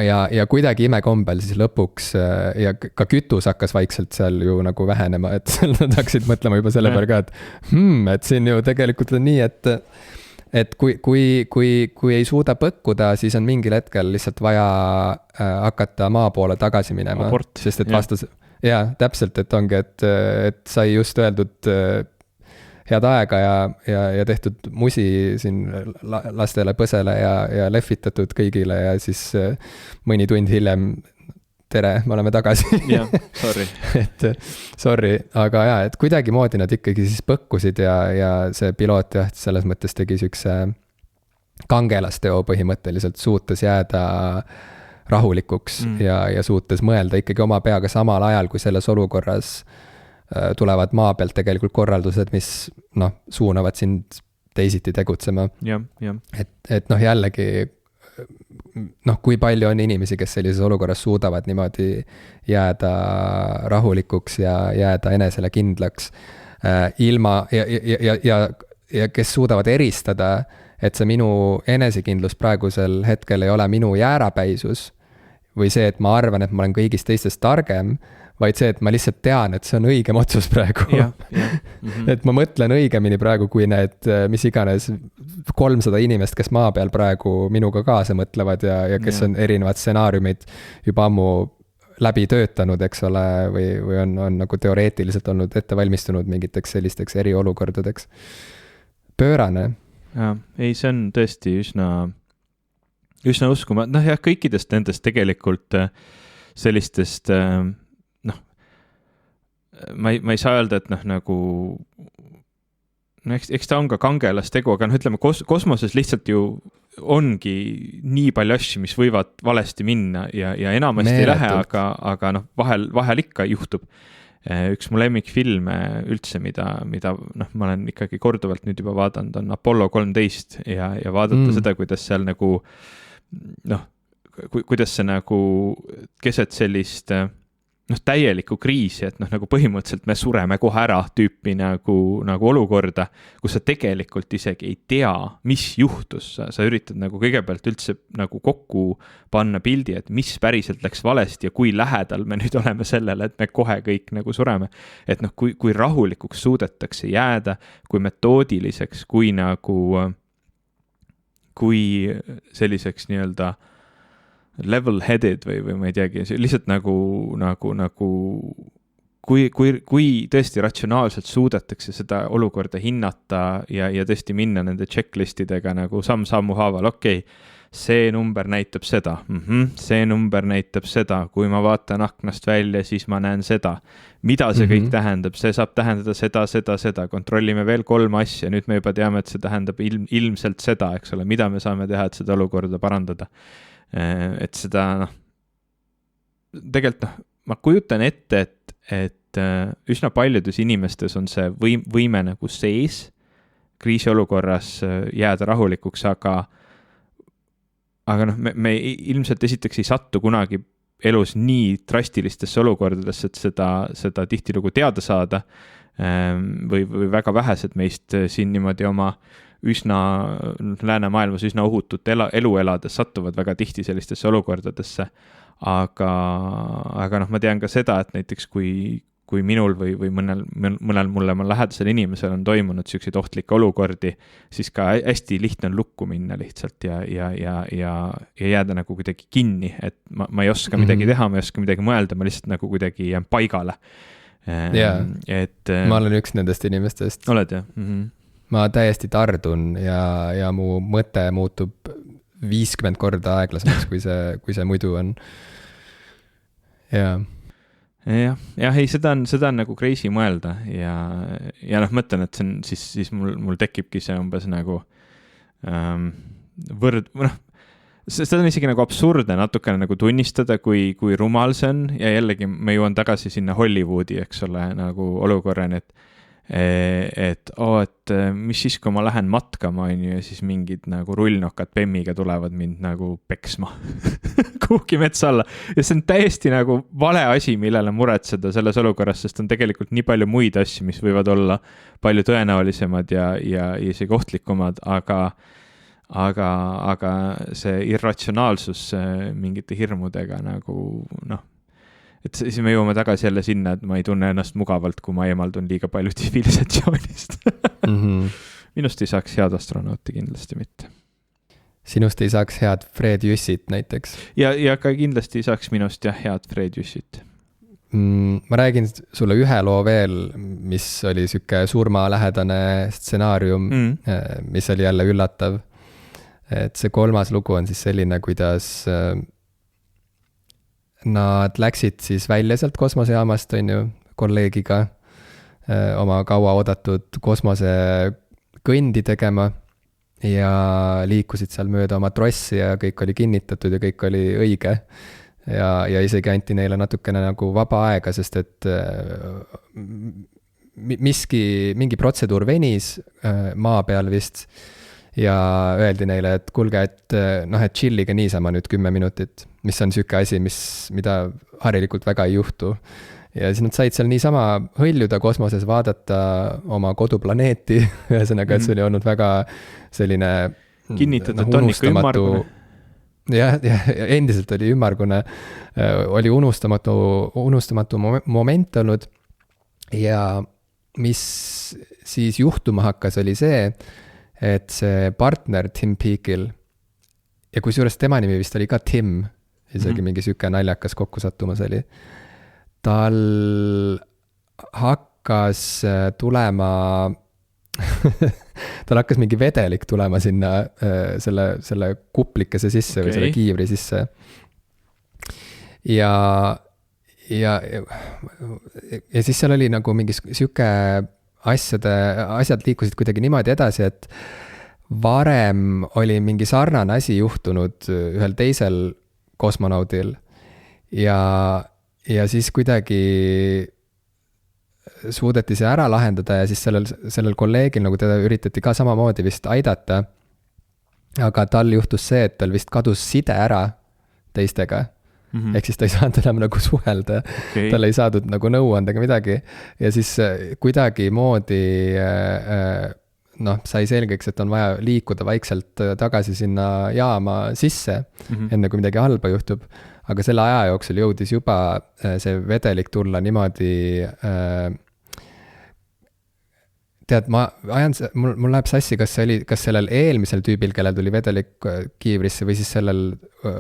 Ja kuidagi imekombel siis lõpuks ja ka kütus hakkas vaikselt seal ju nagu vähenema, et nad hakkasid mõtlema juba selle peale ka, et siin ju tegelikult on nii, et kui ei suuda põkkuda, siis on mingil hetkel lihtsalt vaja hakata maa poole tagasi minema. Sest et vastas, täpselt, et ongi, et sai just öeldud head aega ja tehtud musi siin lastele põsele ja lehvitatud kõigile ja siis mõni tund hiljem tere, me oleme tagasi. Sorry. Et sorry, aga et kuidagimoodi nad ikkagi siis põkkusid ja see piloot selles mõttes tegi sükse kangelasteo põhimõtteliselt, suutes jääda rahulikuks ja suutes mõelda ikkagi oma peaga samal ajal, kui selles olukorras tulevad maa pealt tegelikult korraldused, mis suunavad sind teisiti tegutsema. Et jällegi kui palju on inimesi, kes sellises olukorras suudavad niimoodi jääda rahulikuks ja jääda enesele kindlaks ilma ja kes suudavad eristada, et see minu enesekindlus praegusel hetkel ei ole minu jäärapäisus, või see, et ma arvan, et ma olen kõigist teistest targem, vaid see, et ma lihtsalt tean, et see on õigem otsus praegu. Et ma mõtlen õigemini praegu, kui need mis iganes 300 inimest, kes maa peal praegu minuga kaasa mõtlevad ja kes on erinevad stsenaariumid juba ammu läbi töötanud, eks ole, või on nagu teoreetiliselt olnud ette valmistunud mingiteks sellisteks eriolukordadeks. Pöörane. Ei, see on tõesti üsna uskuma. Jah, kõikidest nendest tegelikult sellistest ma ei saa öelda, et nagu eks ta on ka kangelastegu, aga ütleme, kosmoses lihtsalt ju ongi nii palju asju, mis võivad valesti minna ja enamasti ei lähe, aga vahel ikka juhtub. Üks mu lemmikfilme üldse, mida ma olen ikkagi korduvalt nüüd juba vaadanud, on Apollo 13 ja vaadata seda, kuidas seal nagu kuidas see nagu keset sellist täielikku kriisi, et nagu põhimõtteliselt me sureme kohe ära tüüpi nagu olukorda, kus sa tegelikult isegi ei tea, mis juhtus. Sa üritad nagu kõigepealt üldse nagu kokku panna pildi, et mis päriselt läks valesti ja kui lähedal me nüüd oleme sellele, et me kohe kõik nagu sureme. Et kui rahulikuks suudetakse jääda, kui metoodiliseks, kui selliseks nii-öelda level-headed või ma ei teagi, lihtsalt kui tõesti ratsionaalselt suudetakse seda olukorda hinnata ja tõesti minna nende checklistidega nagu samm-sammu haaval, see number näitab seda, see number näitab seda, kui ma vaatan aknast välja, siis ma näen seda. Mida see kõik tähendab? See saab tähendada seda, kontrollime veel 3 asja, nüüd me juba teame, et see tähendab ilmselt seda, eks ole, mida me saame teha, et seda olukorda parandada. Et seda, tegelikult ma kujutan ette, et üsna paljudes inimestes on see võime nagu sees kriisiolukorras jääda rahulikuks, aga me ilmselt esiteks ei sattu kunagi elus nii drastilistesse olukordadesse, et seda tihtilugu teada saada või väga vähesed meist siin niimoodi oma läänemaailmas üsna ohutut elu elades satuvad väga tihti sellistesse olukordadesse. Aga ma tean ka seda, et näiteks kui minul või mõnel mulle lähedasel inimesel on toimunud selliseid ohtlikke olukordi, siis ka hästi lihtne on lukku minna lihtsalt ja jääda nagu kuidagi kinni, et ma ei oska midagi teha, ma ei oska midagi mõelda, ma lihtsalt nagu kuidagi jään paigale. Ma olen üks nendest inimestest. Oled, jah? Ma täiesti tardun ja mu mõte muutub 50 korda aeglasemaks, kui see muidu on. Jah, ei, seda on nagu crazy mõelda ja mõtlen, et see on siis mul tekibki see umbes nagu seda on isegi nagu absurdne natukene nagu tunnistada, kui rumal see on ja jällegi me jõuan tagasi sinna Hollywoodi, eks ole, nagu olukorrani, et mis siis, kui ma lähen matkama ja siis mingid nagu rullnokad Bemmiga tulevad mind nagu peksma kuhugi metsa alla. Ja see on täiesti nagu vale asi, millele muretseda selles olukorras, sest on tegelikult nii palju muid asju, mis võivad olla palju tõenäolisemad ja isegi ohtlikumad, aga see irratsionaalsus mingite hirmudega nagu et siis me jõuame tagasi jälle sinna, et ma ei tunne ennast mugavalt, kui ma eemaldun liiga palju tsivilisatsioonist. Minust ei saaks head astronauti kindlasti mitte. Sinust ei saaks head Fred Jüssit näiteks. Ja ka kindlasti ei saaks minust head Fred Jüssit. Ma räägin sulle ühe loo veel, mis oli süke surmalähedane stsenaarium, mis oli jälle üllatav. Et see 3. lugu on siis selline, kuidas nad läksid siis välja sealt kosmosejaamast, on ju, kolleegiga oma kaua oodatud kosmosekõndi tegema ja liikusid seal mööda oma trossi ja kõik oli kinnitatud ja kõik oli õige. Ja isegi anti neile natukene nagu vaba aega, sest et mingi protseduur venis maa peal vist ja öeldi neile, et kuulge, et chillige niisama nüüd 10 minutit, mis on süke asi, mida harilikult väga ei juhtu. Ja siis nad said seal niisama hõljuda kosmoses, vaadata oma koduplaneeti, ühesõnaga, et see oli olnud väga selline kinnitatud on ikka ümmargune. ja endiselt oli ümmargune, oli unustamatu moment olnud ja mis siis juhtuma hakkas, oli see, et see partner Tim Peake'il ja kusjuures tema nimi vist oli ka Tim, isegi mingi siuke naljakas kokkusattumus oli. Tal hakkas tulema tal hakkas mingi vedelik tulema sinna selle kuplikese sisse või selle kiivri sisse. Ja siis seal oli nagu mingi siuke asjad liikusid kuidagi niimoodi edasi, et varem oli mingi sarnane asi juhtunud ühel teisel kosmonaudil ja siis kuidagi suudeti see ära lahendada ja siis sellel kolleegil nagu teda üritati ka samamoodi vist aidata. Aga tal juhtus see, et tal vist kadus side ära teistega. Ehk siis ta ei saanud enam nagu suhelda. Tal ei saadud nagu nõu anda ega midagi. Ja siis kuidagi moodi sai selgeks, et on vaja liikuda vaikselt tagasi sinna jaama sisse, enne kui midagi halba juhtub. Aga selle aja jooksul jõudis juba see vedelik tulla niimoodi, tead, mul läheb sassi, kas sellel eelmisel tüübil, kellel tuli vedelik kiivrisse või siis sellel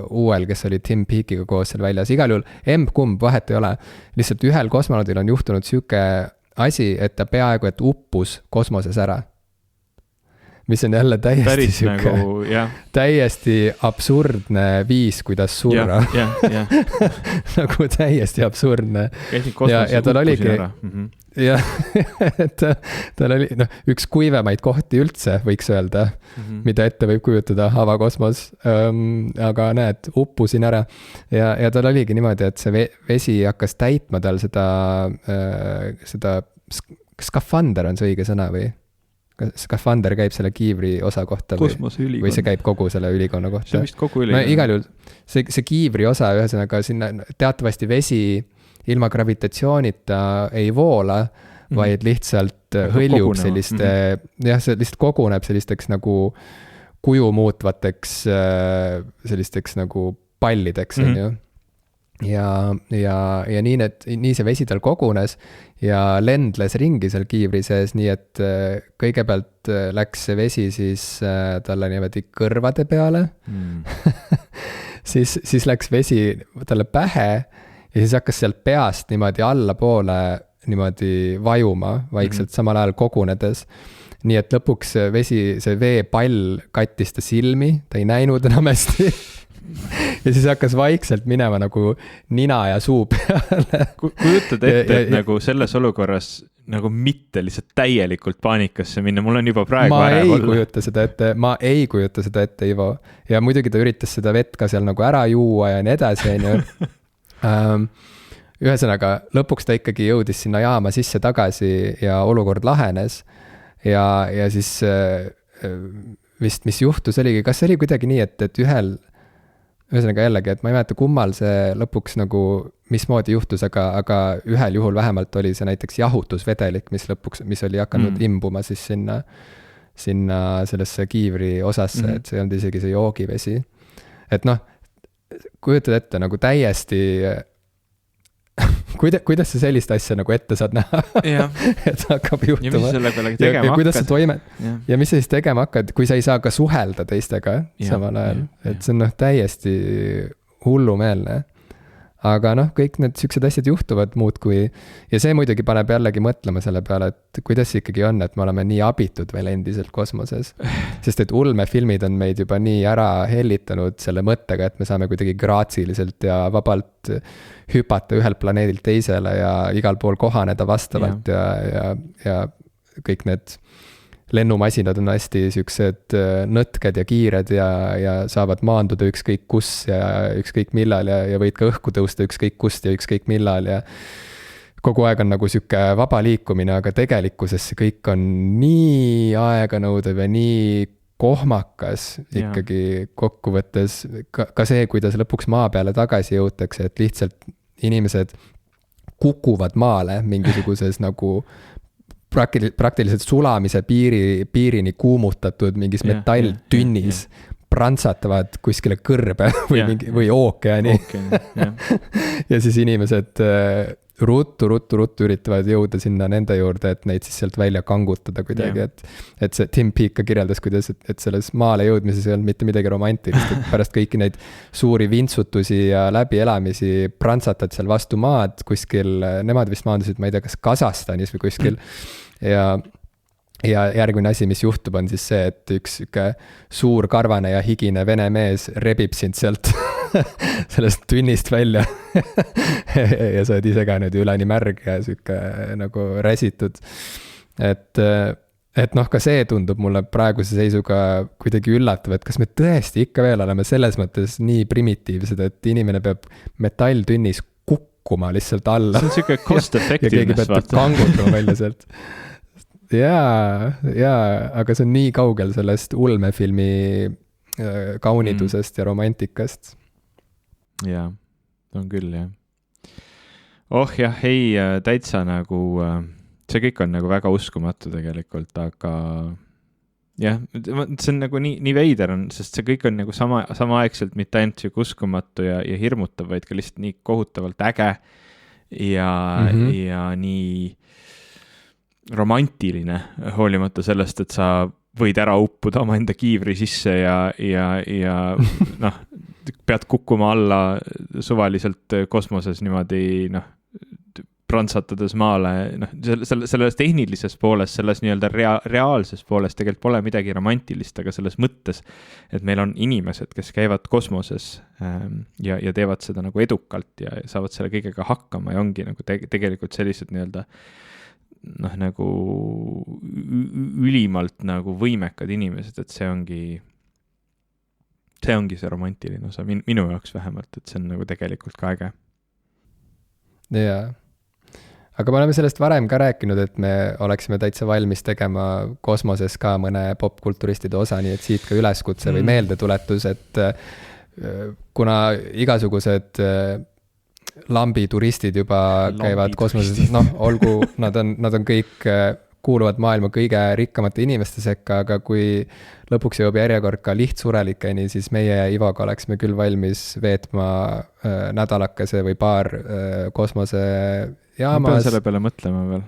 uuel, kes oli Tim Peake'iga koos seal väljas. Igal juhul emb-kumb, vahet ei ole. Lihtsalt ühel kosmonaudil on juhtunud siuke asi, et ta peaaegu et uppus kosmoses ära. Mis on jälle täiesti absurdne viis, kuidas surra. Nagu täiesti absurdne. Ja tal oligi, ja tal oli üks kuivemaid kohti üldse, võiks öelda, mida ette võib kujutada avakosmos, aga näed, uppusin ära. Ja tal oligi niimoodi, et see vesi hakkas täitma tal seda skafander on see õige sõna või? Skafander käib selle kiivri osa kohta või see käib kogu selle ülikonna kohta? See on vist kogu ülikonna. Igal juhul see kiivri osa ühesõnaga sinna teatavasti vesi ilma gravitatsioonita ei voola, vaid lihtsalt hõljub selliste, see lihtsalt koguneb sellisteks nagu kuju muutvateks sellisteks nagu pallideks, on ju. Ja nii see vesi tal kogunes ja lendles ringi seal kiivri sees, nii et kõigepealt läks see vesi siis talle niimoodi kõrvade peale, siis läks vesi talle pähe ja siis hakkas sealt peast niimoodi allapoole niimoodi vajuma vaikselt samal ajal kogunedes. Nii et lõpuks see veepall kattis ta silmi, ta ei näinud enam hästi. Ja siis hakkas vaikselt minema nagu nina ja suu peale. Kujutad ette, et nagu selles olukorras nagu mitte lihtsalt täielikult paanikasse minna, mul on juba praegu ma ei kujuta seda ette, Ivo. Ja muidugi ta üritas seda vett ka seal nagu ära juua ja nii edasi, ühesõnaga, lõpuks ta ikkagi jõudis sinna jaama sisse tagasi ja olukord lahenes ja siis vist mis juhtus oligi, kas oli kuidagi nii, et ühesõnaga jällegi, et ma ei mäleta kummal see lõpuks nagu mismoodi juhtus, aga ühel juhul vähemalt oli see näiteks jahutusvedelik, mis oli hakanud imbuma siis sinna sellesse kiivri osasse, et see ei olnud isegi see joogivesi. Et kujutad ette nagu täiesti kuidas sa sellist asja nagu ette saad näha, et hakkab juhtuma. Ja kuidas sa ja mis sa siis tegema hakkad, kui sa ei saa ka suhelda teistega samal ajal. Et see on täiesti hullumeelne. Aga kõik need siuksed asjad juhtuvad muud kui, ja see muidugi paneb jällegi mõtlema selle peale, et kuidas ikkagi on, et me oleme nii abitud veel endiselt kosmoses. Sest et ulmefilmid on meid juba nii ära hellitanud selle mõttega, et me saame kuidagi graatsiliselt ja vabalt hüpata ühelt planeedilt teisele ja igal pool kohaneda vastavalt ja kõik need lennumasinad on hästi siuksed nõtked ja kiired ja saavad maanduda ükskõik kus ja ükskõik millal ja võid ka õhku tõusta ükskõik kust ja ükskõik millal ja kogu aeg on nagu siuke vaba liikumine, aga tegelikkuses see kõik on nii aeganõudev ja nii kohmakas ikkagi kokkuvõttes. Ka see, kuidas lõpuks maa peale tagasi jõutakse, et lihtsalt inimesed kukuvad maale mingisuguses nagu praktiliselt sulamise piirini kuumutatud mingis metalltünnis prantsatavad kuskile kõrbe või ookeani. Ja siis inimesed ruttu üritavad jõuda sinna nende juurde, et neid siis sealt välja kangutada kuidagi, et see Tim Peake ka kirjeldas, kuidas, et selles maale jõudmises ei olnud mitte midagi romantilist, et pärast kõiki neid suuri vintsutusi ja läbielamisi prantsatad seal vastu maad kuskil, nemad vist maandusid, ma ei tea, kas Kasahstanis või kuskil ja järgmine asi, mis juhtub, on siis see, et üks suur karvane ja higine vene mees rebib sind sealt sellest tünnist välja ja sa oled ise ka nüüd üleni märg ja sihuke nagu räsitud. Et noh, ka see tundub mulle praeguse seisuga kuidagi üllatav, et kas me tõesti ikka veel oleme selles mõttes nii primitiivsed, et inimene peab metalltünnis kukkuma lihtsalt alla. See on sihuke cost effectiveness. Ja keegi peab kangutama välja sealt. Jaa, aga see on nii kaugel sellest ulmefilmi kaunidusest ja romantikast. Jaa, on küll, jah. Jah, ei, täitsa nagu, see kõik on nagu väga uskumatu tegelikult, aga jah, see on nagu nii veider on, sest see kõik on nagu samaaegselt mitte ainult siuke uskumatu ja hirmutav, vaid ka lihtsalt nii kohutavalt äge ja nii romantiline, hoolimata sellest, et sa võid ära uppuda oma enda kiivri sisse ja noh, pead kukkuma alla suvaliselt kosmoses niimoodi, noh, prantsatades maale, noh, selles tehnilises pooles, selles nii-öelda reaalses pooles tegelikult pole midagi romantilist, aga selles mõttes, et meil on inimesed, kes käivad kosmoses ja teevad seda nagu edukalt ja saavad selle kõigega hakkama ja ongi nagu tegelikult sellised nii-öelda noh, nagu ülimalt nagu võimekad inimesed, et see ongi see romantiline osa, minu jaoks vähemalt, et see on nagu tegelikult ka äge. Jaa. Aga me oleme sellest varem ka rääkinud, et me oleksime täitsa valmis tegema kosmoses ka mõne popkulturistide osa, nii et siit ka üleskutse või meeldetuletus, et kuna igasugused lambituristid juba käivad kosmoses, noh, olgu, nad on kõik, kuuluvad maailma kõige rikkamate inimeste sekka, aga kui lõpuks jõuab järjekord ka lihtsurelikeni, siis meie ja Ivoga oleksime küll valmis veetma nädalakese või paar kosmosejaamas. Ma pean selle peale mõtlema veel.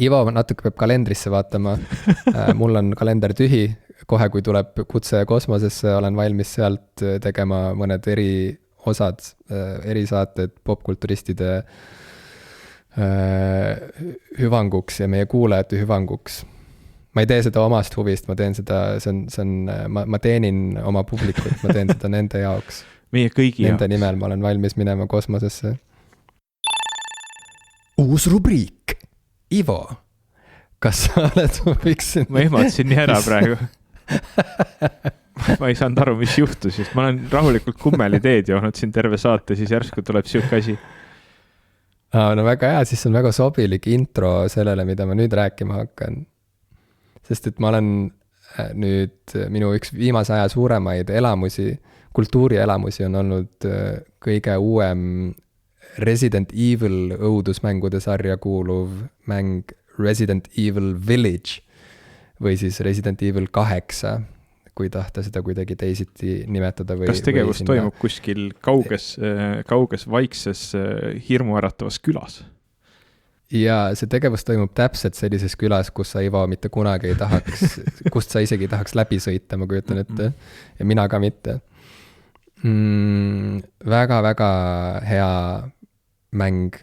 Ivo natuke peab kalendrisse vaatama. Mul on kalender tühi. Kohe, kui tuleb kutse kosmosesse, olen valmis sealt tegema mõned erisaated popkulturistide hüvanguks ja meie kuulajate hüvanguks. Ma ei tee seda omast huvist, ma teen seda, ma teenin oma publikut, ma teen seda nende jaoks. Meie kõigi nende jaoks. Nimel ma olen valmis minema kosmosesse. Uus rubriik. Ivo, kas sa oled võiksin? Ma ehmatasin nii ära praegu. Ma ei saanud aru, mis juhtus, sest ma olen rahulikult kummelideed joonud siin terve saate, siis järsku tuleb siuke asi. No väga hea, siis on väga sobilik intro sellele, mida ma nüüd rääkima hakkan. Sest et ma olen nüüd, minu üks viimase aja suuremaid elamusi, kultuurielamusi on olnud kõige uuem Resident Evil õudusmängude sarja kuuluv mäng Resident Evil Village või siis Resident Evil 8, kui tahta seda kuidagi teisiti nimetada. Kas tegevus toimub kuskil kauges vaikses hirmuäratavas külas? Ja see tegevus toimub täpselt sellises külas, kus sa, Ivo, mitte kunagi ei tahaks, kust sa isegi tahaks läbi sõita, ma kujutan ette, ja mina ka mitte. Väga-väga hea mäng,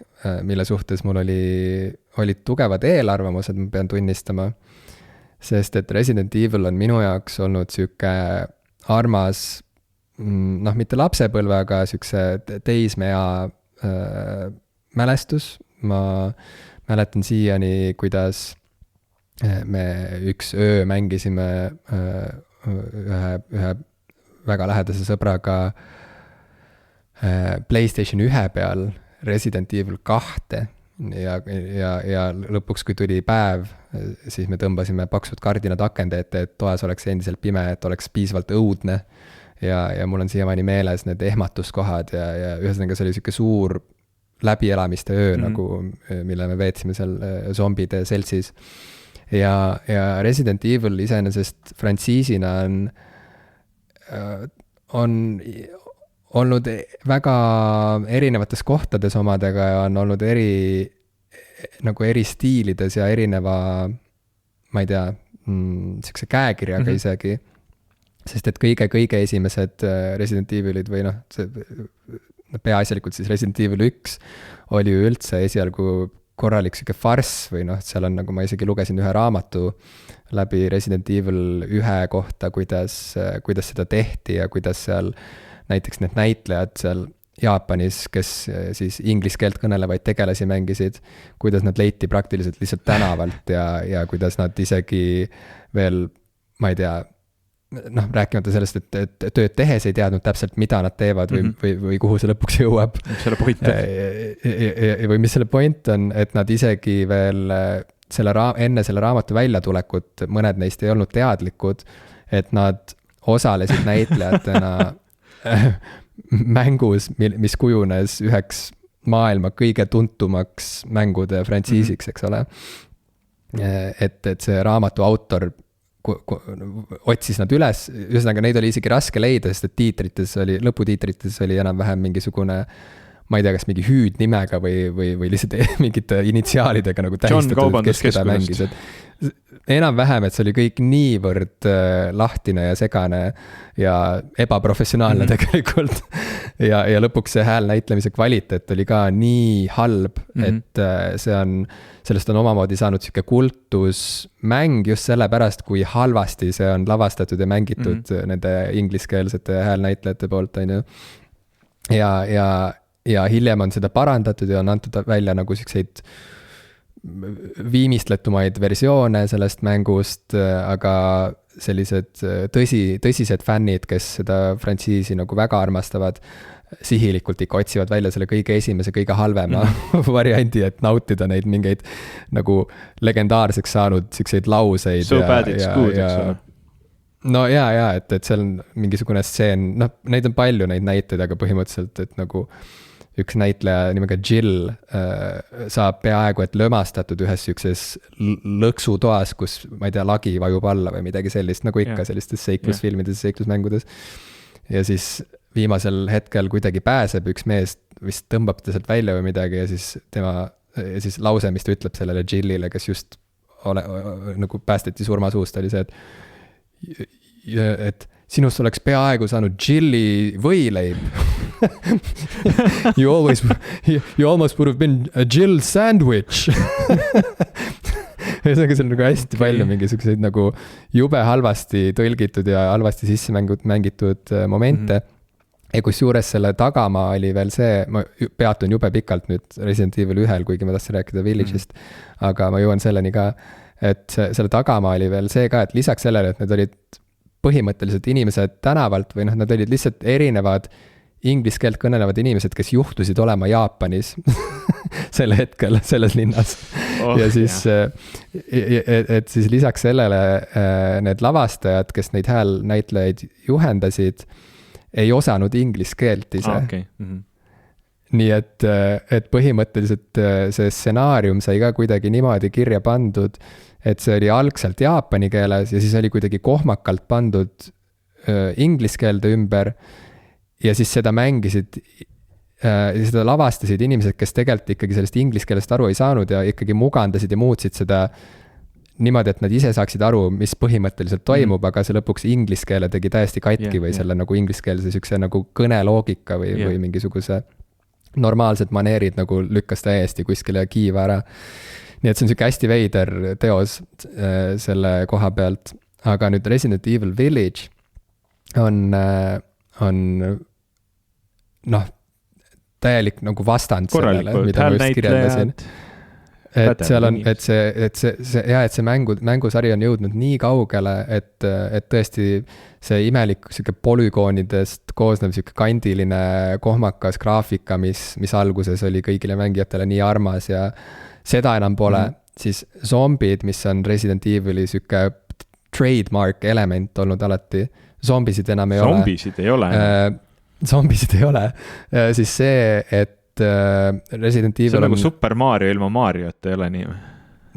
mille suhtes mul olid tugevad eelarvamused, ma pean tunnistama, sest et Resident Evil on minu jaoks olnud siuke armas, noh, mitte lapsepõlve, aga siukse teismea mälestus. Ma mäletan siiani, kuidas me üks öö mängisime ühe väga lähedase sõbraga PlayStation 1 peal Resident Evil 2 ja lõpuks, kui tuli päev, siis me tõmbasime paksud kardinad akende ette, et toas oleks endiselt pime, et oleks piisavalt õudne ja mul on siiamaani meeles need ehmatuskohad ja ühesõnaga see oli siuke suur läbielamiste öö, nagu, mille me veetsime seal zombide seltsis. Ja Resident Evil iseenesest frantsiisina on on olnud väga erinevates kohtades omadega ja on olnud eri stiilides ja erineva, ma ei tea, siukse käekirjaga isegi. Sest et kõige esimesed Resident Evilid või peaasjalikult siis Resident Evil 1 oli ju üldse esialgu korralik siuke farss või seal on, nagu ma isegi lugesin ühe raamatu läbi Resident Evil 1 kohta, kuidas seda tehti ja kuidas seal näiteks need näitlejad seal Jaapanis, kes siis inglise keelt kõnelevaid tegelasi mängisid, kuidas nad leiti praktiliselt lihtsalt tänavalt ja kuidas nad isegi veel, ma ei tea, rääkimata sellest, et tööd tehes ei teadnud täpselt, mida nad teevad või kuhu see lõpuks jõuab. Mis selle point on? Või mis selle point on, et nad isegi veel enne selle raamatu väljatulekut, mõned neist ei olnud teadlikud, et nad osalesid näitlejatena mängus, mis kujunes üheks maailma kõige tuntumaks mängude frantsiisiks, eks ole. Et see raamatu autor otsis nad üles, ühesõnaga neid oli isegi raske leida, sest et lõputiitrites oli enam-vähem mingisugune, ma ei tea, kas mingi hüüdnimega või lihtsalt mingite initsiaalidega nagu tähistatud, kes keda mängis. Enam-vähem, et see oli kõik niivõrd lahtine ja segane ja ebaprofessionaalne tegelikult. Ja lõpuks see hääl näitlemise kvaliteet oli ka nii halb, et sellest on omamoodi saanud siuke kultusmäng just sellepärast, kui halvasti see on lavastatud ja mängitud nende ingliskeelsete häälnäitlejate poolt, on ju. Ja hiljem on seda parandatud ja on antud välja nagu siukseid viimistletumaid versioone sellest mängust, aga sellised tõsised fännid, kes seda frantsiisi nagu väga armastavad, sihilikult ikka otsivad välja selle kõige esimese, kõige halvema variandi, et nautida neid mingeid nagu legendaarseks saanud sikseid lauseid. So bad it's good, eks ole. No et seal on mingisugune stseen, neid on palju neid näiteid, aga põhimõtteliselt, et nagu üks näitleja nimega Jill saab peaaegu et lömastatud ühes siukses lõksutoas, kus, ma ei tea, lagi vajub alla või midagi sellist, nagu ikka sellistes seiklusfilmides, seiklusmängudes. Ja siis viimasel hetkel kuidagi pääseb üks mees, vist tõmbab ta sealt välja või midagi ja siis lause, mis ta ütleb sellele Jillile, kes just nagu päästeti surmasuust, oli see, et sinust oleks peaaegu saanud Jilli võileib. You almost would have been a Jill sandwich. Ühesõnaga seal nagu hästi palju mingisuguseid nagu jube halvasti tõlgitud ja halvasti sisse mängitud momente. Ja kusjuures selle tagamaa oli veel see, ma peatun jube pikalt nüüd Resident Evil 1, kuigi ma tahtsin rääkida Village'ist, aga ma jõuan selleni ka, et selle tagamaa oli veel see ka, et lisaks sellele, et need olid põhimõtteliselt inimesed tänavalt või nad olid lihtsalt erinevad inglise keelt kõnelevad inimesed, kes juhtusid olema Jaapanis sel hetkel, selles linnas. Ja siis, et siis lisaks sellele need lavastajad, kes neid häälnäitlejaid juhendasid, ei osanud inglise keelt ise. Okay. Nii et põhimõtteliselt see stsenaarium sai ka kuidagi niimoodi kirja pandud, et see oli algselt jaapani keeles ja siis oli kuidagi kohmakalt pandud inglise keelde ümber ja siis seda mängisid, seda lavastasid inimesed, kes tegelikult ikkagi sellest inglise keelest aru ei saanud ja ikkagi mugandasid ja muutsid seda niimoodi, et nad ise saaksid aru, mis põhimõtteliselt toimub, aga see lõpuks inglise keele tegi täiesti katki või selle nagu inglise keelse siukse nagu kõneloogika või mingisuguse normaalsed maneerid nagu lükkas täiesti kuskile kiiva ära. Nii et see on siuke hästi veider teos selle koha pealt, aga nüüd Resident Evil Village on täielik nagu vastand sellele, mida ma just kirjeldasin. Et seal on, et see mängusari on jõudnud nii kaugele, et tõesti see imelik siuke polügoonidest koosnev siuke kandiline kohmakas graafika, mis alguses oli kõigile mängijatele nii armas ja seda enam pole, siis zombid, mis on Resident Evili siuke trademark element olnud alati, zombisid enam ei ole. Zombisid ei ole. Siis see, et Resident Evil see on nagu Super Mario ilma Mariot, ei ole nii?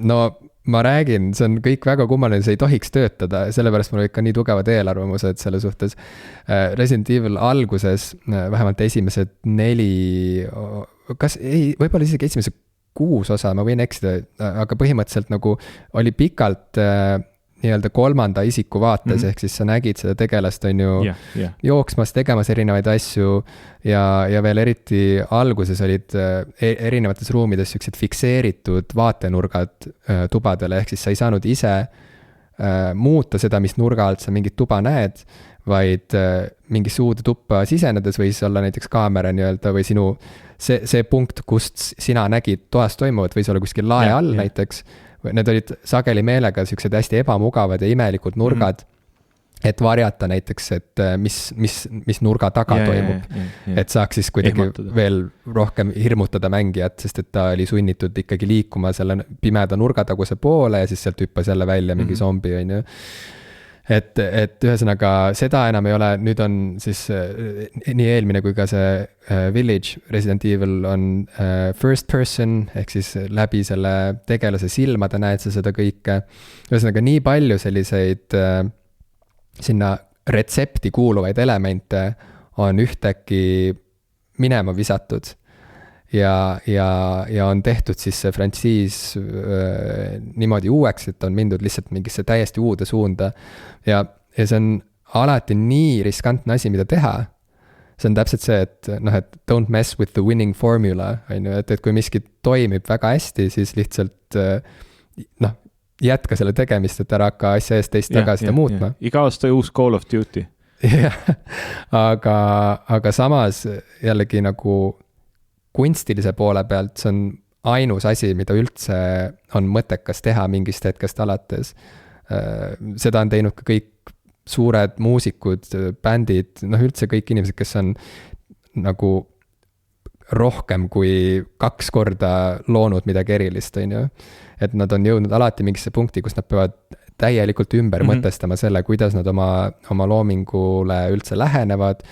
No ma räägin, see on kõik väga kummaline, see ei tohiks töötada, sellepärast mul olid ka nii tugevad eelarvamused selle suhtes. Resident Evil alguses, vähemalt esimesed 4, võib-olla isegi esimesed 6 osa, ma võin eksida, aga põhimõtteliselt nagu oli pikalt nii-öelda 3. isiku vaates, ehk siis sa nägid seda tegelast, on ju, jooksmas, tegemas erinevaid asju ja veel eriti alguses olid erinevates ruumides siuksed fikseeritud vaatenurgad tubadele, ehk siis sa ei saanud ise muuta seda, mis nurga alt sa mingit tuba näed, vaid mingisse uude tuppa sisenedes võis olla näiteks kaamera nii-öelda või sinu see punkt, kust sina nägid toas toimuvat, võis olla kuskil lae all näiteks. Need olid sageli meelega siuksed hästi ebamugavad ja imelikud nurgad, et varjata näiteks, et mis nurga taga toimub. Et saaks siis kuidagi veel rohkem hirmutada mängijat, sest et ta oli sunnitud ikkagi liikuma selle pimeda nurgataguse poole ja siis sealt hüppas jälle välja mingi zombi, on ju. Et ühesõnaga seda enam ei ole, nüüd on siis nii eelmine kui ka see Village Resident Evil on first person, ehk siis läbi selle tegelase silmade näed sa seda kõike. Ühesõnaga nii palju selliseid sinna retsepti kuuluvaid elemente on ühtäkki minema visatud. Ja on tehtud siis see frantsiis niimoodi uueks, et on mindud lihtsalt mingisse täiesti uude suunda ja see on alati nii riskantne asi, mida teha. See on täpselt see, et don't mess with the winning formula, on ju, et kui miski toimib väga hästi, siis lihtsalt jätka selle tegemist, et ära hakka asja eest teist taga seda muutma. Iga aasta uus Call of Duty. aga samas jällegi nagu kunstilise poole pealt, see on ainus asi, mida üldse on mõttekas teha mingist hetkest alates. Seda on teinud ka kõik suured muusikud, bändid, üldse kõik inimesed, kes on nagu rohkem kui 2 korda loonud midagi erilist, on ju. Et nad on jõudnud alati mingisse punkti, kus nad peavad täielikult ümber mõtestama selle, kuidas nad oma loomingule üldse lähenevad,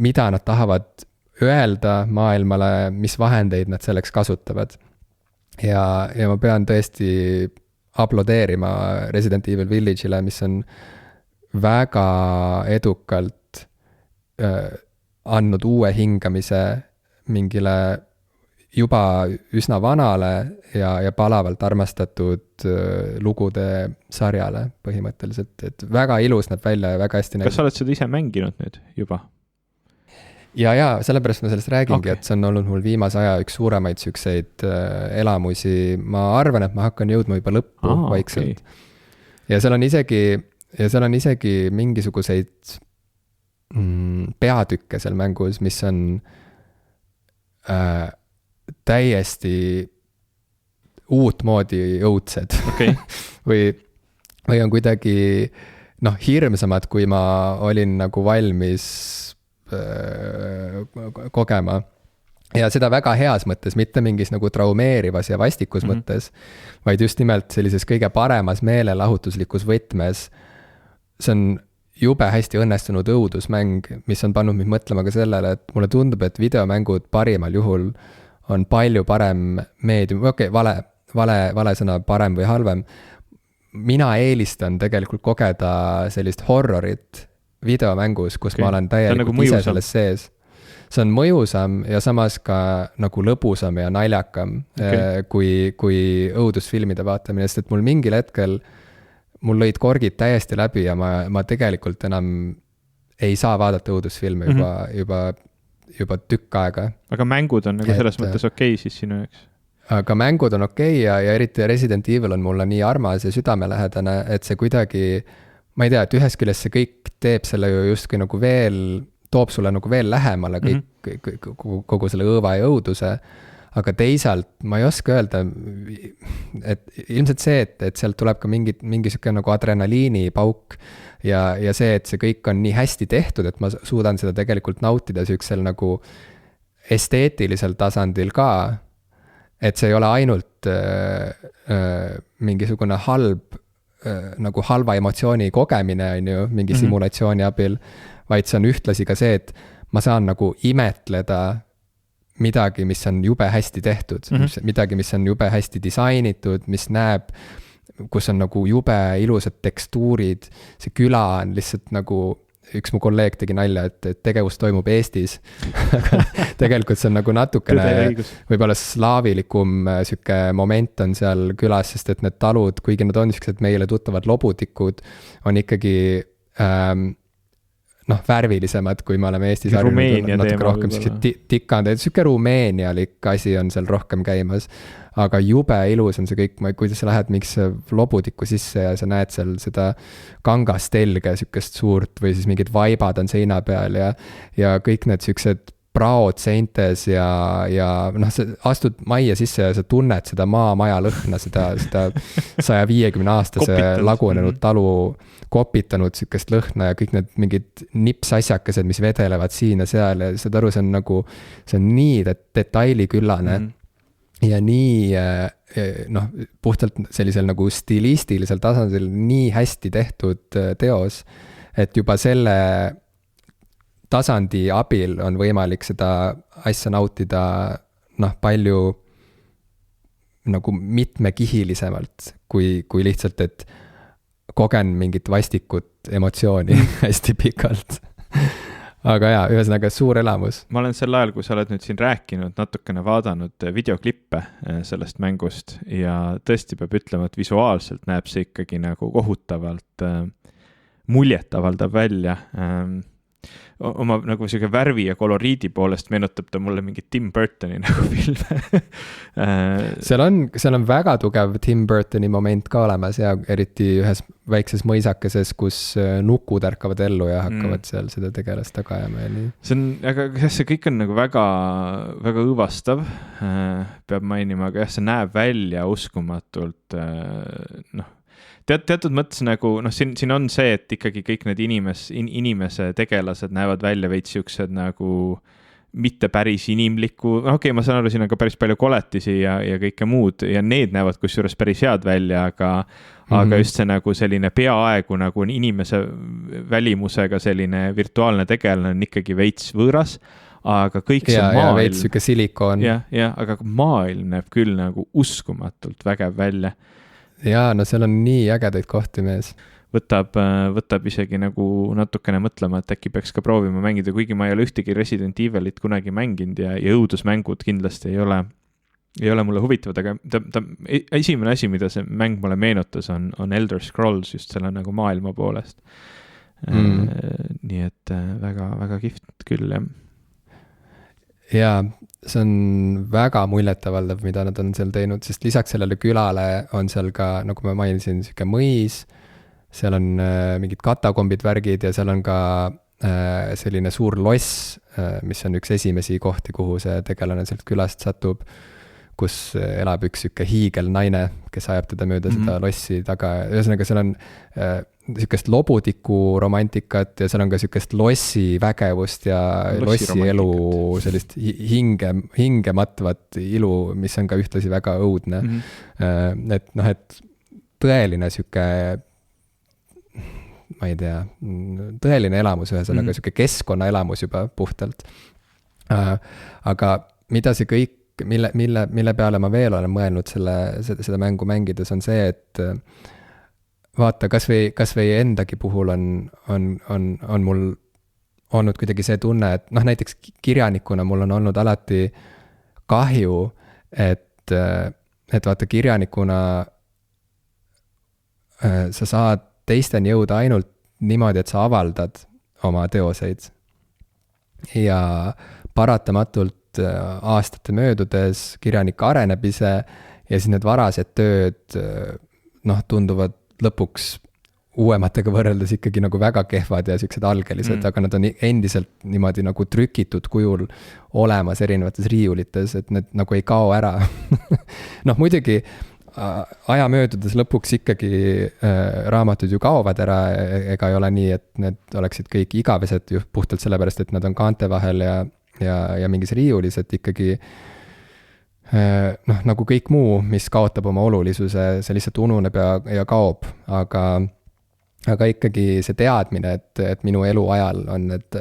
mida nad tahavad öelda maailmale, mis vahendeid nad selleks kasutavad. Ja ma pean tõesti aplodeerima Resident Evil Village'ile, mis on väga edukalt andnud uue hingamise mingile juba üsna vanale ja palavalt armastatud lugude sarjale põhimõtteliselt, et väga ilus näeb välja ja väga hästi näeb. Kas sa oled seda ise mänginud nüüd juba? Ja sellepärast ma sellest räägingi, et see on olnud mul viimase aja üks suuremaid sükseid elamusi. Ma arvan, et ma hakkan jõudma juba lõppu vaikselt. Okay. Ja seal on isegi mingisuguseid peatükke seal mängus, mis on täiesti uut moodi õudsed. Okay. või on kuidagi hirmsamad, kui ma olin nagu valmis kogema. Ja seda väga heas mõttes, mitte mingis nagu traumeerivas ja vastikus mõttes, vaid just nimelt sellises kõige paremas meelelahutuslikus võtmes. See on jube hästi õnnestunud õudusmäng, mis on pannud mind mõtlema ka sellele, et mulle tundub, et videomängud parimal juhul on palju parem meedium, vale sõna parem või halvem. Mina eelistan tegelikult kogeda sellist horrorit videomängus, kus ma olen täielikult ise selles sees. See on mõjusam ja samas ka nagu lõbusam ja naljakam kui õudusfilmide vaatamine, sest et mul mingil hetkel mul lõid korgid täiesti läbi ja ma tegelikult enam ei saa vaadata õudusfilme juba tükk aega. Aga mängud on nagu selles mõttes okei siis sinu jaoks? Aga mängud on okei ja eriti Resident Evil on mulle nii armas ja südamelähedane, et see kuidagi, ma ei tea, et ühest küljest see kõik teeb selle ju justkui nagu veel, toob sulle nagu veel lähemale kogu selle õõva ja õuduse, aga teisalt ma ei oska öelda, et ilmselt see, et sealt tuleb ka mingi siuke nagu adrenaliini pauk ja see, et see kõik on nii hästi tehtud, et ma suudan seda tegelikult nautida siuksel nagu esteetilisel tasandil ka, et see ei ole ainult mingisugune nagu halva emotsiooni kogemine on ju mingi simulatsiooni abil, vaid see on ühtlasi ka see, et ma saan nagu imetleda midagi, mis on jube hästi tehtud, midagi, mis on jube hästi disainitud, mis näeb, kus on nagu jube ilusad tekstuurid, see küla on lihtsalt nagu, üks mu kolleeg tegi nalja, et tegevus toimub Eestis, aga tegelikult see on nagu natukene võib-olla slaavilikum sihuke moment on seal külas, sest et need talud, kuigi nad on niisugused meile tuttavad lobutikud, on ikkagi värvilisemad, kui me oleme Eestis harjunud, natuke rohkem tikanud, et sihuke rumeenialik asi on seal rohkem käimas, aga jube ilus on see kõik, kui sa lähed mingisse lobutiku sisse ja sa näed seal seda kangastelge, sihukest suurt või siis mingid vaibad on seina peal ja kõik need siuksed praod seintes ja sa astud majja sisse ja sa tunned seda maamaja lõhna, seda 150-aastase lagunenud talu kopitanud sihukest lõhna ja kõik need mingid nipsasjakesed, mis vedelevad siin ja seal ja saad aru, see on nii detailiküllane ja nii puhtalt sellisel nagu stilistilisel tasandil nii hästi tehtud teos, et juba selle tasandi abil on võimalik seda asja nautida palju nagu mitmekihilisemalt kui lihtsalt, et kogen mingit vastikut emotsiooni hästi pikalt. Aga jaa, ühesõnaga suur elamus. Ma olen sel ajal, kui sa oled nüüd siin rääkinud, natukene vaadanud videoklippe sellest mängust ja tõesti peab ütlema, et visuaalselt näeb see ikkagi nagu kohutavalt muljetavaldab välja. Oma nagu selline värvi ja koloriidi poolest meenutab ta mulle mingit Tim Burtoni nagu filme. seal on väga tugev Tim Burtoni moment ka olemas ja eriti ühes väikses mõisakeses, kus nukud ärkavad ellu ja hakkavad seal seda tegelast taga ajama ja nii. See on, aga see kõik on nagu väga, väga õõvastav, peab mainima, aga see näeb välja uskumatult, teatud mõttes nagu, siin on see, et ikkagi kõik need inimese tegelased näevad välja veits siuksed nagu mitte päris inimlikku, okei, ma saan aru, siin on ka päris palju koletisi ja kõike muud ja need näevad kusjuures päris head välja, aga just see nagu selline peaaegu nagu inimese välimusega selline virtuaalne tegelane on ikkagi veits võõras, aga kõik see maailm... Ja veits siuke silikoon. Ja, aga maailm näeb küll nagu uskumatult vägev välja. Jaa, seal on nii ägedaid kohti mees. Võtab isegi nagu natukene mõtlema, et äkki peaks ka proovima mängida, kuigi ma ei ole ühtegi Resident Evilit kunagi mänginud ja õudusmängud kindlasti ei ole mulle huvitavad, aga esimene asi, mida see mäng mulle meenutas, on Elder Scrolls just selle nagu maailma poolest. Nii et väga, väga kihvt küll, jah. Jaa, see on väga muljetavaldav, mida nad on seal teinud, sest lisaks sellele külale on seal ka, nagu ma mainisin, siuke mõis, seal on mingid katakombid, värgid ja seal on ka selline suur loss, mis on üks esimesi kohti, kuhu see tegelane sealt külast satub, kus elab üks siuke hiigelnaine, kes ajab teda mööda seda lossi taga. Ühesõnaga, seal on siukest lobutiku romantikat ja seal on ka siukest lossi vägevust ja lossi elu, sellist hinge matvat ilu, mis on ka ühtlasi väga õudne. Et tõeline siuke, ma ei tea, tõeline elamus ühesõnaga, siuke keskkonna elamus juba puhtalt. Aga mida see kõik, mille peale ma veel olen mõelnud seda mängu mängides, on see, et vaata, kas või endagi puhul on mul olnud kuidagi see tunne, et näiteks kirjanikuna mul on olnud alati kahju, et vaata, kirjanikuna sa saad teisteni jõuda ainult niimoodi, et sa avaldad oma teoseid. Ja paratamatult aastate möödudes kirjanik areneb ise ja siis need varased tööd tunduvad lõpuks uuematega võrreldes ikkagi nagu väga kehvad ja siuksed algelised, aga nad on endiselt niimoodi nagu trükitud kujul olemas erinevates riiulites, et need nagu ei kao ära. Muidugi aja möödudes lõpuks ikkagi raamatud ju kaovad ära, ega ei ole nii, et need oleksid kõik igavesed ju puhtalt sellepärast, et nad on kaante vahel ja mingis riiulis, et ikkagi nagu kõik muu, mis kaotab oma olulisuse, see lihtsalt ununeb ja kaob, aga ikkagi see teadmine, et minu elu ajal on need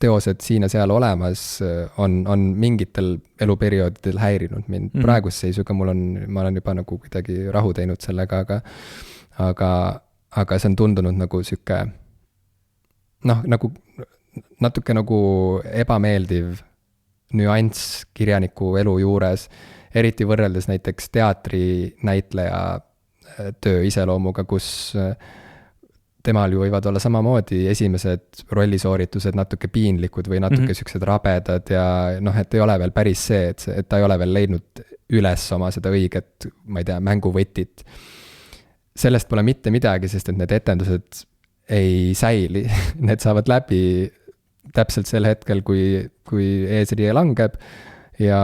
teosed siin ja seal olemas on mingitel eluperioodidel häirinud mind. Praeguse seisuga ma olen juba nagu kuidagi rahu teinud sellega, aga see on tundunud nagu sihuke nagu natuke nagu ebameeldiv nüanss kirjaniku elu juures, eriti võrreldes näiteks teatrinäitleja töö iseloomuga, kus temal ju võivad olla samamoodi esimesed rollisooritused natuke piinlikud või natuke siuksed rabedad ja et ei ole veel päris see, et ta ei ole veel leidnud üles oma seda õiget, ma ei tea, mänguvõtit. Sellest pole mitte midagi, sest et need etendused ei säili. Need saavad läbi täpselt sel hetkel, kui eesriie langeb ja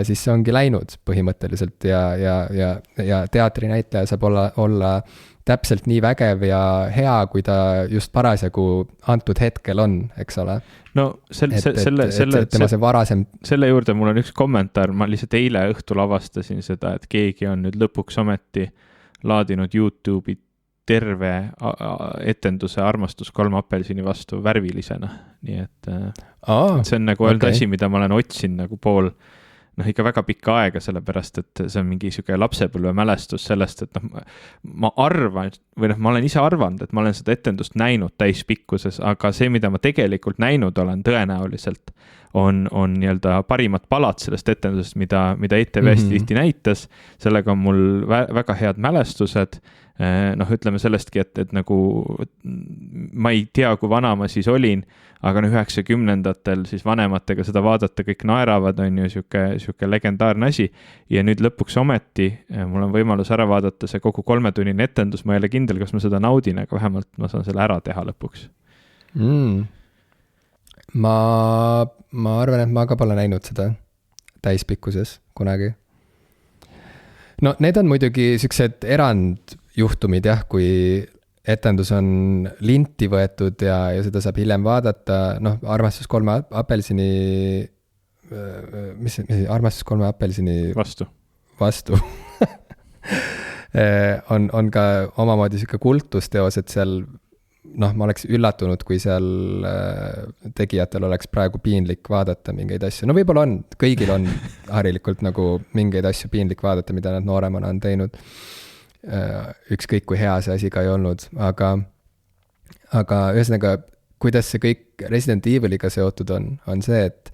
siis see ongi läinud põhimõtteliselt ja teatrinäitleja saab olla täpselt nii vägev ja hea, kui ta just parasjagu antud hetkel on, eks ole. No selle juurde mul on üks kommentaar, ma lihtsalt eile õhtul avastasin seda, et keegi on nüüd lõpuks ometi laadinud YouTube'i terve etenduse Armastus 3 apelsini vastu värvilisena, nii et see on nagu olnud asi, mida ma olen otsinud nagu pool ikka väga pikka aega, sellepärast, et see on mingi siuke lapsepõlve mälestus sellest, et ma arvan, või ma olen ise arvanud, et ma olen seda etendust näinud täispikkuses, aga see, mida ma tegelikult näinud olen tõenäoliselt, on nii-öelda parimad palad sellest etendusest, mida ETV hästi tihti näitas, sellega on mul väga head mälestused, ütleme sellestki, et nagu ma ei tea, kui vana ma siis olin, aga 90ndatel siis vanematega seda vaadata, kõik naeravad, on ju siuke legendaarne asi ja nüüd lõpuks ometi mul on võimalus ära vaadata see kogu 3-tunnine etendus, ma ei ole kindel, kas ma seda naudin, aga vähemalt ma saan selle ära teha lõpuks. Ma arvan, et ma ka pole näinud seda täispikkuses kunagi. No need on muidugi siuksed erandjuhtumid jah, kui etendus on linti võetud ja seda saab hiljem vaadata, Armastus 3 apelsini, mis Armastus 3 apelsini vastu. on ka omamoodi siuke kultusteos, et seal ma oleks üllatunud, kui seal tegijatel oleks praegu piinlik vaadata mingeid asju. No võib-olla on, kõigil on harilikult nagu mingeid asju piinlik vaadata, mida nad nooremana on teinud. Ükskõik kui hea see asi ka ei olnud, aga ühesõnaga, kuidas see kõik Resident Eviliga seotud on see, et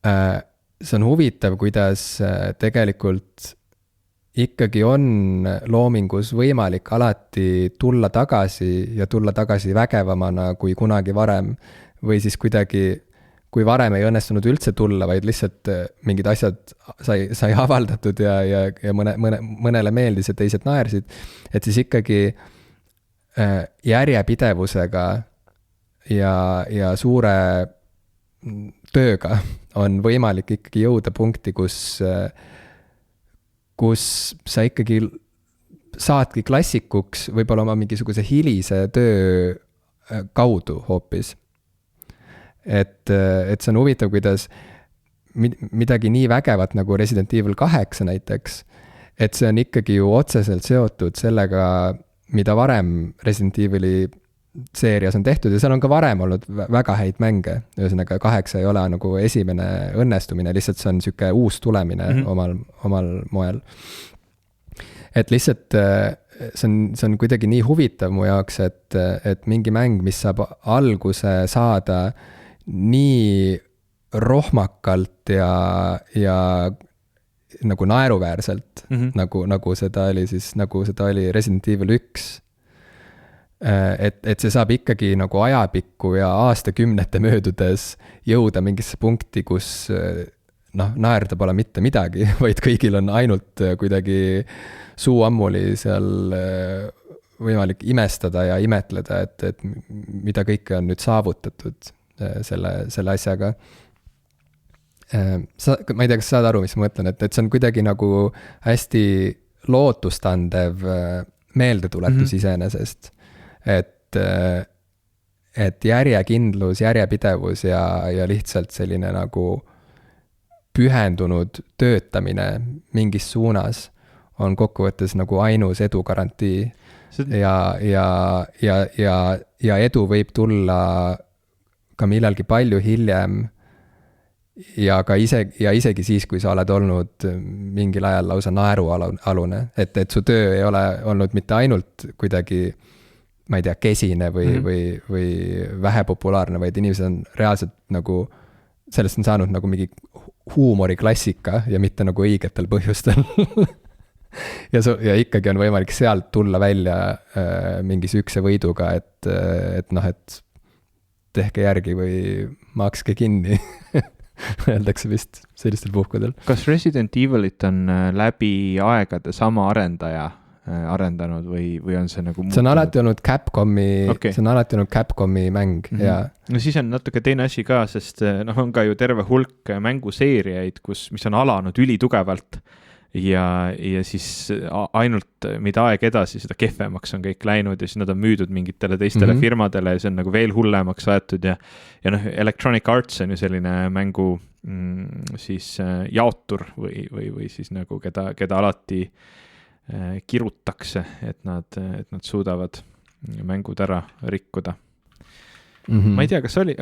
see on huvitav, kuidas tegelikult ikkagi on loomingus võimalik alati tulla tagasi vägevamana kui kunagi varem või siis kuidagi, kui varem ei õnnestunud üldse tulla, vaid lihtsalt mingid asjad sai avaldatud ja mõnele meeldis ja teised naersid, et siis ikkagi järjepidevusega ja suure tööga on võimalik ikkagi jõuda punkti, kus sa ikkagi saadki klassikuks võib-olla oma mingisuguse hilise töö kaudu hoopis. Et see on huvitav, kuidas midagi nii vägevat nagu Resident Evil 8 näiteks, et see on ikkagi ju otseselt seotud sellega, mida varem Resident Evili seerias on tehtud ja seal on ka varem olnud väga häid mänge. Ühesõnaga 8 ei ole nagu esimene õnnestumine, lihtsalt see on siuke uus tulemine omal moel. Et lihtsalt see on kuidagi nii huvitav mu jaoks, et mingi mäng, mis saab alguse saada nii rohmakalt ja nagu naeruväärselt, nagu seda oli Resident Evil 1. Et see saab ikkagi nagu ajapikku ja aastakümnete möödudes jõuda mingisse punkti, kus naerda pole mitte midagi, vaid kõigil on ainult kuidagi suu ammuli seal võimalik imestada ja imetleda, et mida kõike on nüüd saavutatud selle asjaga. Ma ei tea, kas saad aru, mis ma mõtlen, et see on kuidagi nagu hästi lootustandev meeldetuletus iseenesest. Et järjekindlus, järjepidevus ja lihtsalt selline nagu pühendunud töötamine mingis suunas on kokkuvõttes nagu ainus edu garantii ja edu võib tulla ka millalgi palju hiljem ja isegi siis, kui sa oled olnud mingil ajal lausa naerualune, et su töö ei ole olnud mitte ainult kuidagi, ma ei tea, kesine või vähepopulaarne, vaid inimesed on reaalselt nagu, sellest on saanud nagu mingi huumoriklassika ja mitte nagu õigetel põhjustel ja ikkagi on võimalik sealt tulla välja mingi sükse võiduga, et tehke järgi või makske kinni öeldakse vist sellistel puhkudel. Kas Resident Evilit on läbi aegade sama arendaja arendanud või on see nagu... See on alati olnud Capcomi mäng, ja... No siis on natuke teine asi ka, sest on ka ju terve hulk mänguseeriaid, mis on alanud ülitugevalt ja siis ainult mida aeg edasi, seda kehvemaks on kõik läinud ja siis nad on müüdud mingitele teistele firmadele ja see on nagu veel hullemaks võetud ja Electronic Arts on ju selline mängu siis jaotur või siis nagu keda alati kirutakse, et nad suudavad mängud ära rikkuda. Ma ei tea, kas oli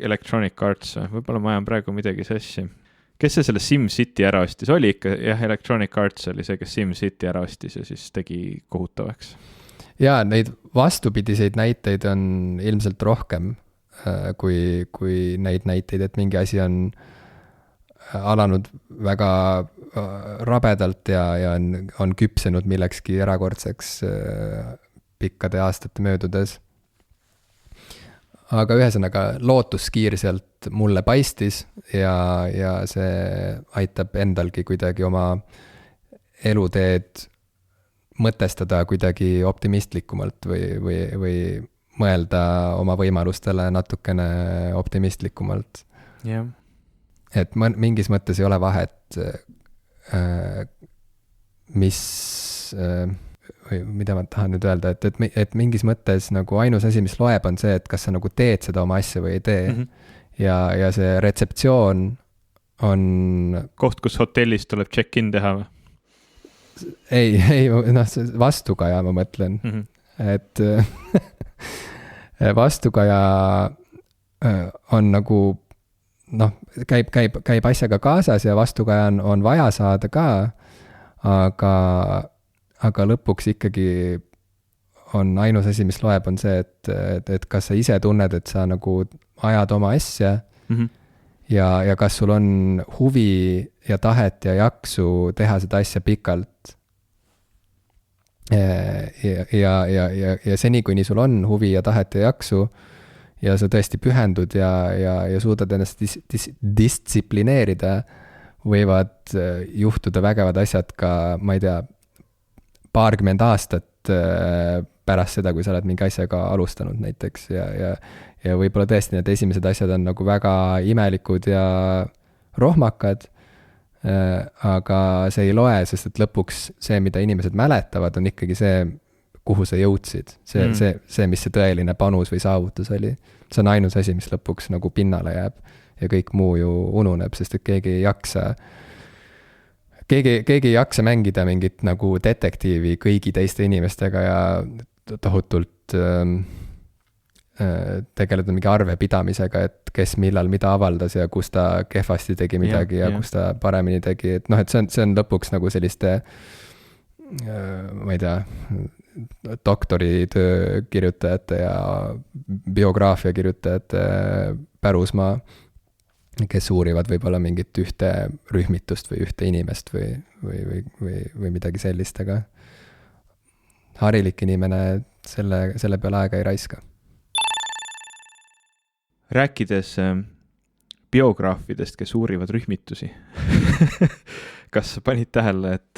Electronic Arts, võib-olla ma ajan praegu midagi sassi. Kes see selle SimCity ära ostis? Oli ikka, jah, Electronic Arts oli see, kes SimCity ära ostis ja siis tegi kohutavaks. Jaa, neid vastupidiseid näiteid on ilmselt rohkem kui neid näiteid, et mingi asi on alanud väga rabedalt ja on küpsenud millekski erakordseks pikkade aastate möödudes. Aga ühesõnaga lootuskiir sealt mulle paistis ja see aitab endalgi kuidagi oma eluteed mõtestada kuidagi optimistlikumalt või mõelda oma võimalustele natukene optimistlikumalt. Yeah. Et mingis mõttes ei ole vahet, mida ma tahan nüüd öelda, et mingis mõttes nagu ainus asi, mis loeb, on see, et kas sa nagu teed seda oma asja või ei tee. Ja see retseptsioon on... Koht, kus hotellis tuleb check-in teha või? Ei, vastukaja ma mõtlen. Et vastukaja on nagu käib asjaga kaasas ja vastukaja on vaja saada ka, aga lõpuks ikkagi on ainus asi, mis loeb, on see, et kas sa ise tunned, et sa nagu ajad oma asja ja kas sul on huvi ja tahet ja jaksu teha seda asja pikalt. Ja seni, kuni sul on huvi ja tahet ja jaksu ja sa tõesti pühendud ja suudad ennast distsiplineerida, võivad juhtuda vägevad asjad ka, ma ei tea, 20 aastat pärast seda, kui sa oled mingi asjaga alustanud näiteks ja võib-olla tõesti need esimesed asjad on nagu väga imelikud ja rohmakad, aga see ei loe, sest et lõpuks see, mida inimesed mäletavad, on ikkagi see, kuhu sa jõudsid. See, mis see tõeline panus või saavutus oli. See on ainus asi, mis lõpuks nagu pinnale jääb ja kõik muu ju ununeb, sest et keegi ei jaksa mängida mingit nagu detektiivi kõigi teiste inimestega ja tohutult tegeleda mingi arvepidamisega, et kes millal mida avaldas ja kus ta kehvasti tegi midagi ja kus ta paremini tegi, et see on lõpuks nagu selliste ma ei tea, doktoritöö kirjutajate ja biograafia kirjutajate pärusmaa, kes uurivad võib-olla mingit ühte rühmitust või ühte inimest või midagi sellist, aga harilik inimene selle peale aega ei raiska. Rääkides biograafidest, kes uurivad rühmitusi, kas panid tähele, et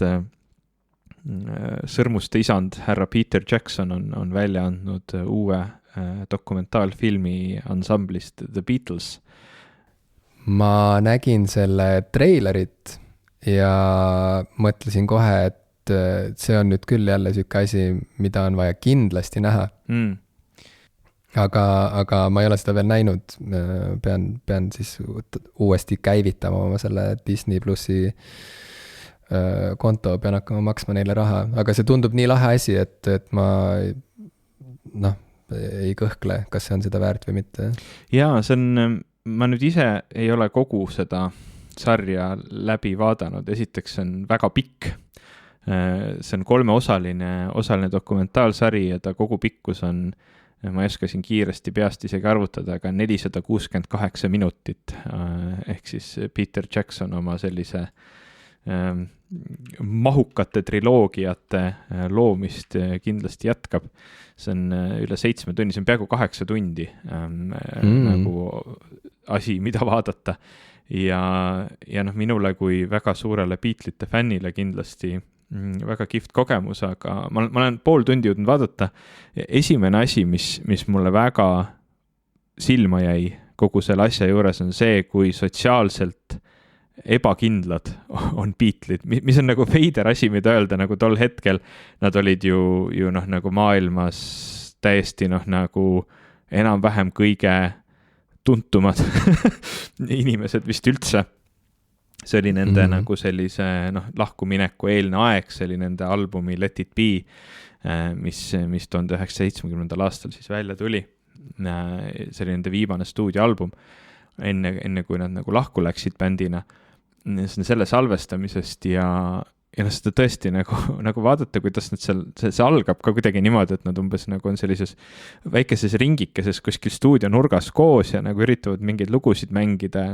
Sõrmuste isand härra Peter Jackson on välja andnud uue dokumentaalfilmi ansamblist The Beatles? Ma nägin selle treilerit ja mõtlesin kohe, et see on nüüd küll jälle siuke asi, mida on vaja kindlasti näha. Aga ma ei ole seda veel näinud. Pean siis uuesti käivitama oma selle Disney Plussi konto, pean hakkama maksma neile raha. Aga see tundub nii lahe asi, et ma ei kõhkle, kas see on seda väärt või mitte. Jaa, see on, ma nüüd ise ei ole kogu seda sarja läbi vaadanud, esiteks see on väga pikk, see on 3-osaline dokumentaalsari ja ta kogu pikkus on, ma ei oska siin kiiresti peast isegi arvutada, aga 468 minutit, ehk siis Peter Jackson oma sellise mahukate triloogiate loomist kindlasti jätkab. See on üle 7 tunni, see on peaaegu 8 tundi nagu asi, mida vaadata. Ja noh, minule kui väga suurele Beatlesite fännile kindlasti väga kihvt kogemus, aga ma olen pool tundi jõudnud vaadata. Esimene asi, mis mulle väga silma jäi kogu selle asja juures, on see, kui sotsiaalselt ebakindlad on Beatlesid, mis on nagu veider asi, mida öelda, nagu tol hetkel nad olid ju noh, nagu maailmas täiesti noh, nagu enam-vähem kõige tuntumad inimesed vist üldse. See oli nende nagu sellise noh, lahkumineku eelne aeg, see oli nende albumi Let It Be, mis 1970. aastal siis välja tuli. See oli nende viimane stuudioalbum, enne kui nad nagu lahku läksid bändina. Selle salvestamisest ja seda tõesti nagu vaadata, kuidas nad see algab ka kuidagi niimoodi, et nad umbes nagu on sellises väikeses ringikeses kuskil stuudio nurgas koos ja nagu üritavad mingeid lugusid mängida.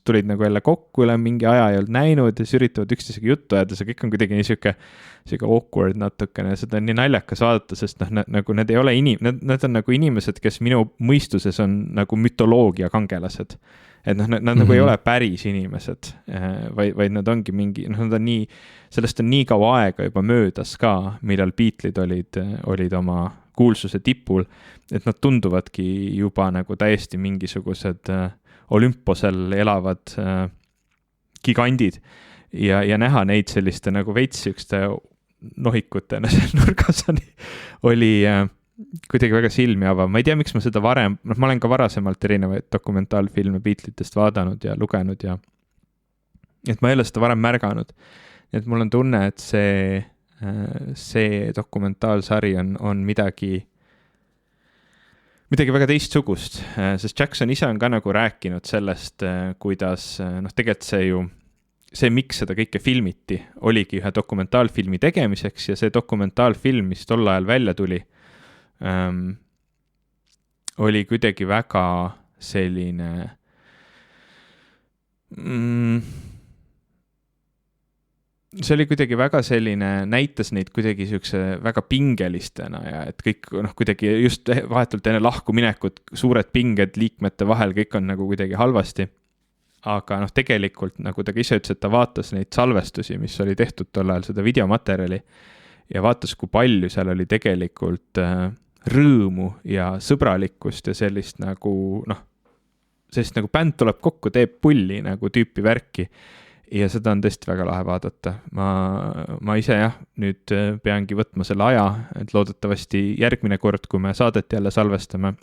Tulid nagu jälle kokku üle mingi aja ei olnud näinud ja siis üritavad üksteisega juttu ajada, see kõik on kuidagi niisugune awkward natukene, seda on nii naljakas vaadata, sest nagu need ei ole nad on nagu inimesed, kes minu mõistuses on nagu mütoloogia kangelased. Et nad nagu ei ole päris inimesed, vaid nad ongi mingi, nad on nii, sellest on nii kaua aega juba möödas ka, millal Beatlesid olid oma kuulsuse tipul, et nad tunduvadki juba nagu täiesti mingisugused olümposel elavad gigandid ja näha neid selliste nagu veits ükste nohikutena seal nurgas oli kuidagi väga silmi avav. Ma ei tea, miks ma seda varem, ma olen ka varasemalt erinevaid dokumentaalfilme Beatlesitest vaadanud ja lugenud ja et ma ei ole seda varem märganud. Et mul on tunne, et see dokumentaalsari on midagi väga teistsugust, sest Jackson ise on ka nagu rääkinud sellest, kuidas, tegelikult see miks seda kõike filmiti, oligi ühe dokumentaalfilmi tegemiseks ja see dokumentaalfilm, mis tol ajal välja tuli, oli kuidagi väga selline see oli kuidagi väga selline, näitas neid kuidagi siukse väga pingelistena ja et kõik kuidagi just vahetult enne lahku minekut, suured pinged liikmete vahel, kõik on nagu kuidagi halvasti. Aga tegelikult nagu ta ise ütles, et ta vaatas neid salvestusi, mis oli tehtud tol ajal seda videomaterjali ja vaatas, kui palju seal oli tegelikult rõõmu ja sõbralikkust ja sellist nagu sellist nagu bänd tuleb kokku, teeb pulli nagu tüüpi värki. Ja seda on tõesti väga lahe vaadata. Ma ise nüüd peangi võtma selle aja, et loodetavasti järgmine kord, kui me saadet jälle salvestame,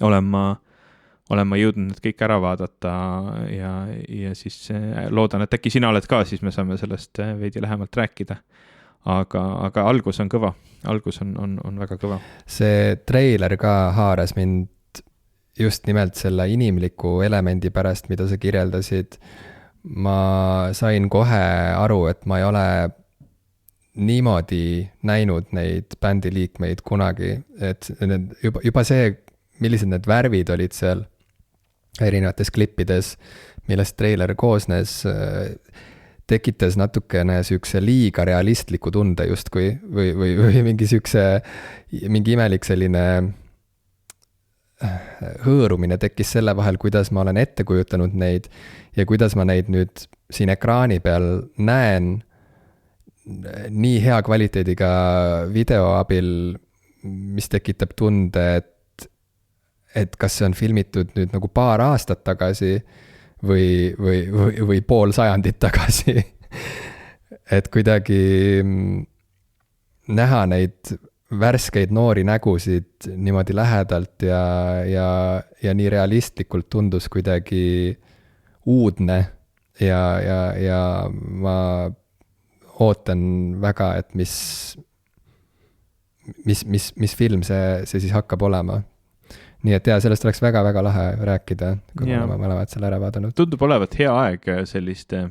olen ma jõudnud need kõik ära vaadata ja siis loodan, et äkki sina oled ka, siis me saame sellest veidi lähemalt rääkida. Aga algus on kõva, algus on väga kõva. See treiler ka haaras mind just nimelt selle inimliku elemendi pärast, mida sa kirjeldasid. Ma sain kohe aru, et ma ei ole niimoodi näinud neid bändi liikmeid kunagi, et juba see, millised need värvid olid seal erinevates klippides, millest treiler koosnes, tekitas natukene sükse liiga realistliku tunde justkui või mingi imelik selline hõõrumine tekkis selle vahel, kuidas ma olen ette kujutanud neid ja kuidas ma neid nüüd siin ekraani peal näen nii hea kvaliteediga video abil, mis tekitab tunde, et kas see on filmitud nüüd nagu paar aastat tagasi või pool sajandit tagasi. Et kuidagi näha neid värskeid noori nägusid niimoodi lähedalt ja nii realistlikult tundus kuidagi uudne ja ma ootan väga, et mis film see siis hakkab olema. nii et jaa, sellest oleks väga-väga lahe rääkida, kui me oleme mõlemad selle ära vaadanud. Tundub olevat hea aeg selliste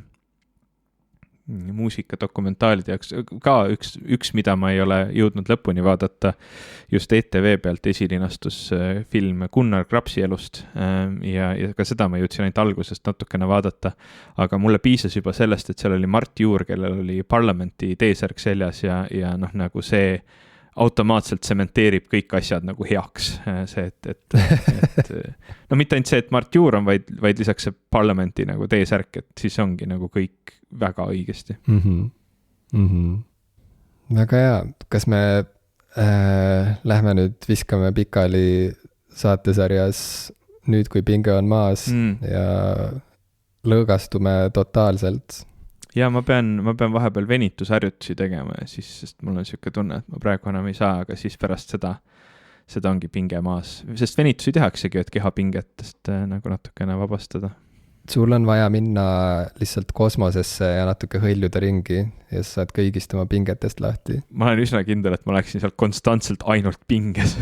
muusikadokumentaalide jaoks, ka üks, mida ma ei ole jõudnud lõpuni vaadata, just ETV pealt esilinastus film Gunnar Krapsi elust ja ka seda ma jõudsin ainult algusest natukene vaadata, aga mulle piisas juba sellest, et seal oli Mart Juur, kellel oli parlamenti T-särk seljas ja noh, nagu see automaatselt sementeerib kõik asjad nagu heaks. See, et no mitte ainult see, et Mart Juur on, vaid lisaks see parlamenti nagu T-särk, et siis ongi nagu kõik väga õigesti. Väga hea. Kas me lähme nüüd viskame pikali saatesarjas nüüd, kui pinge on maas ja lõõgastume totaalselt? Ja ma pean vahepeal venitusharjutusi tegema ja siis, sest mul on siuke tunne, et ma praegu enam ei saa, aga siis pärast seda ongi pinge maas. Sest venitusi tehaksegi, et kehapingetest nagu natukene vabastada. Sul on vaja minna lihtsalt kosmosesse ja natuke hõljuda ringi ja sa saad kõigist oma pingetest lahti. Ma olen üsna kindel, et ma läksin seal konstantselt ainult pinges.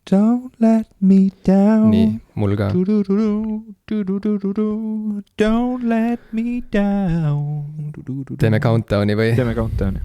Don't let me down. Nii, mul ka. Don't let me down. Teeme countdowni või? Teeme countdowni.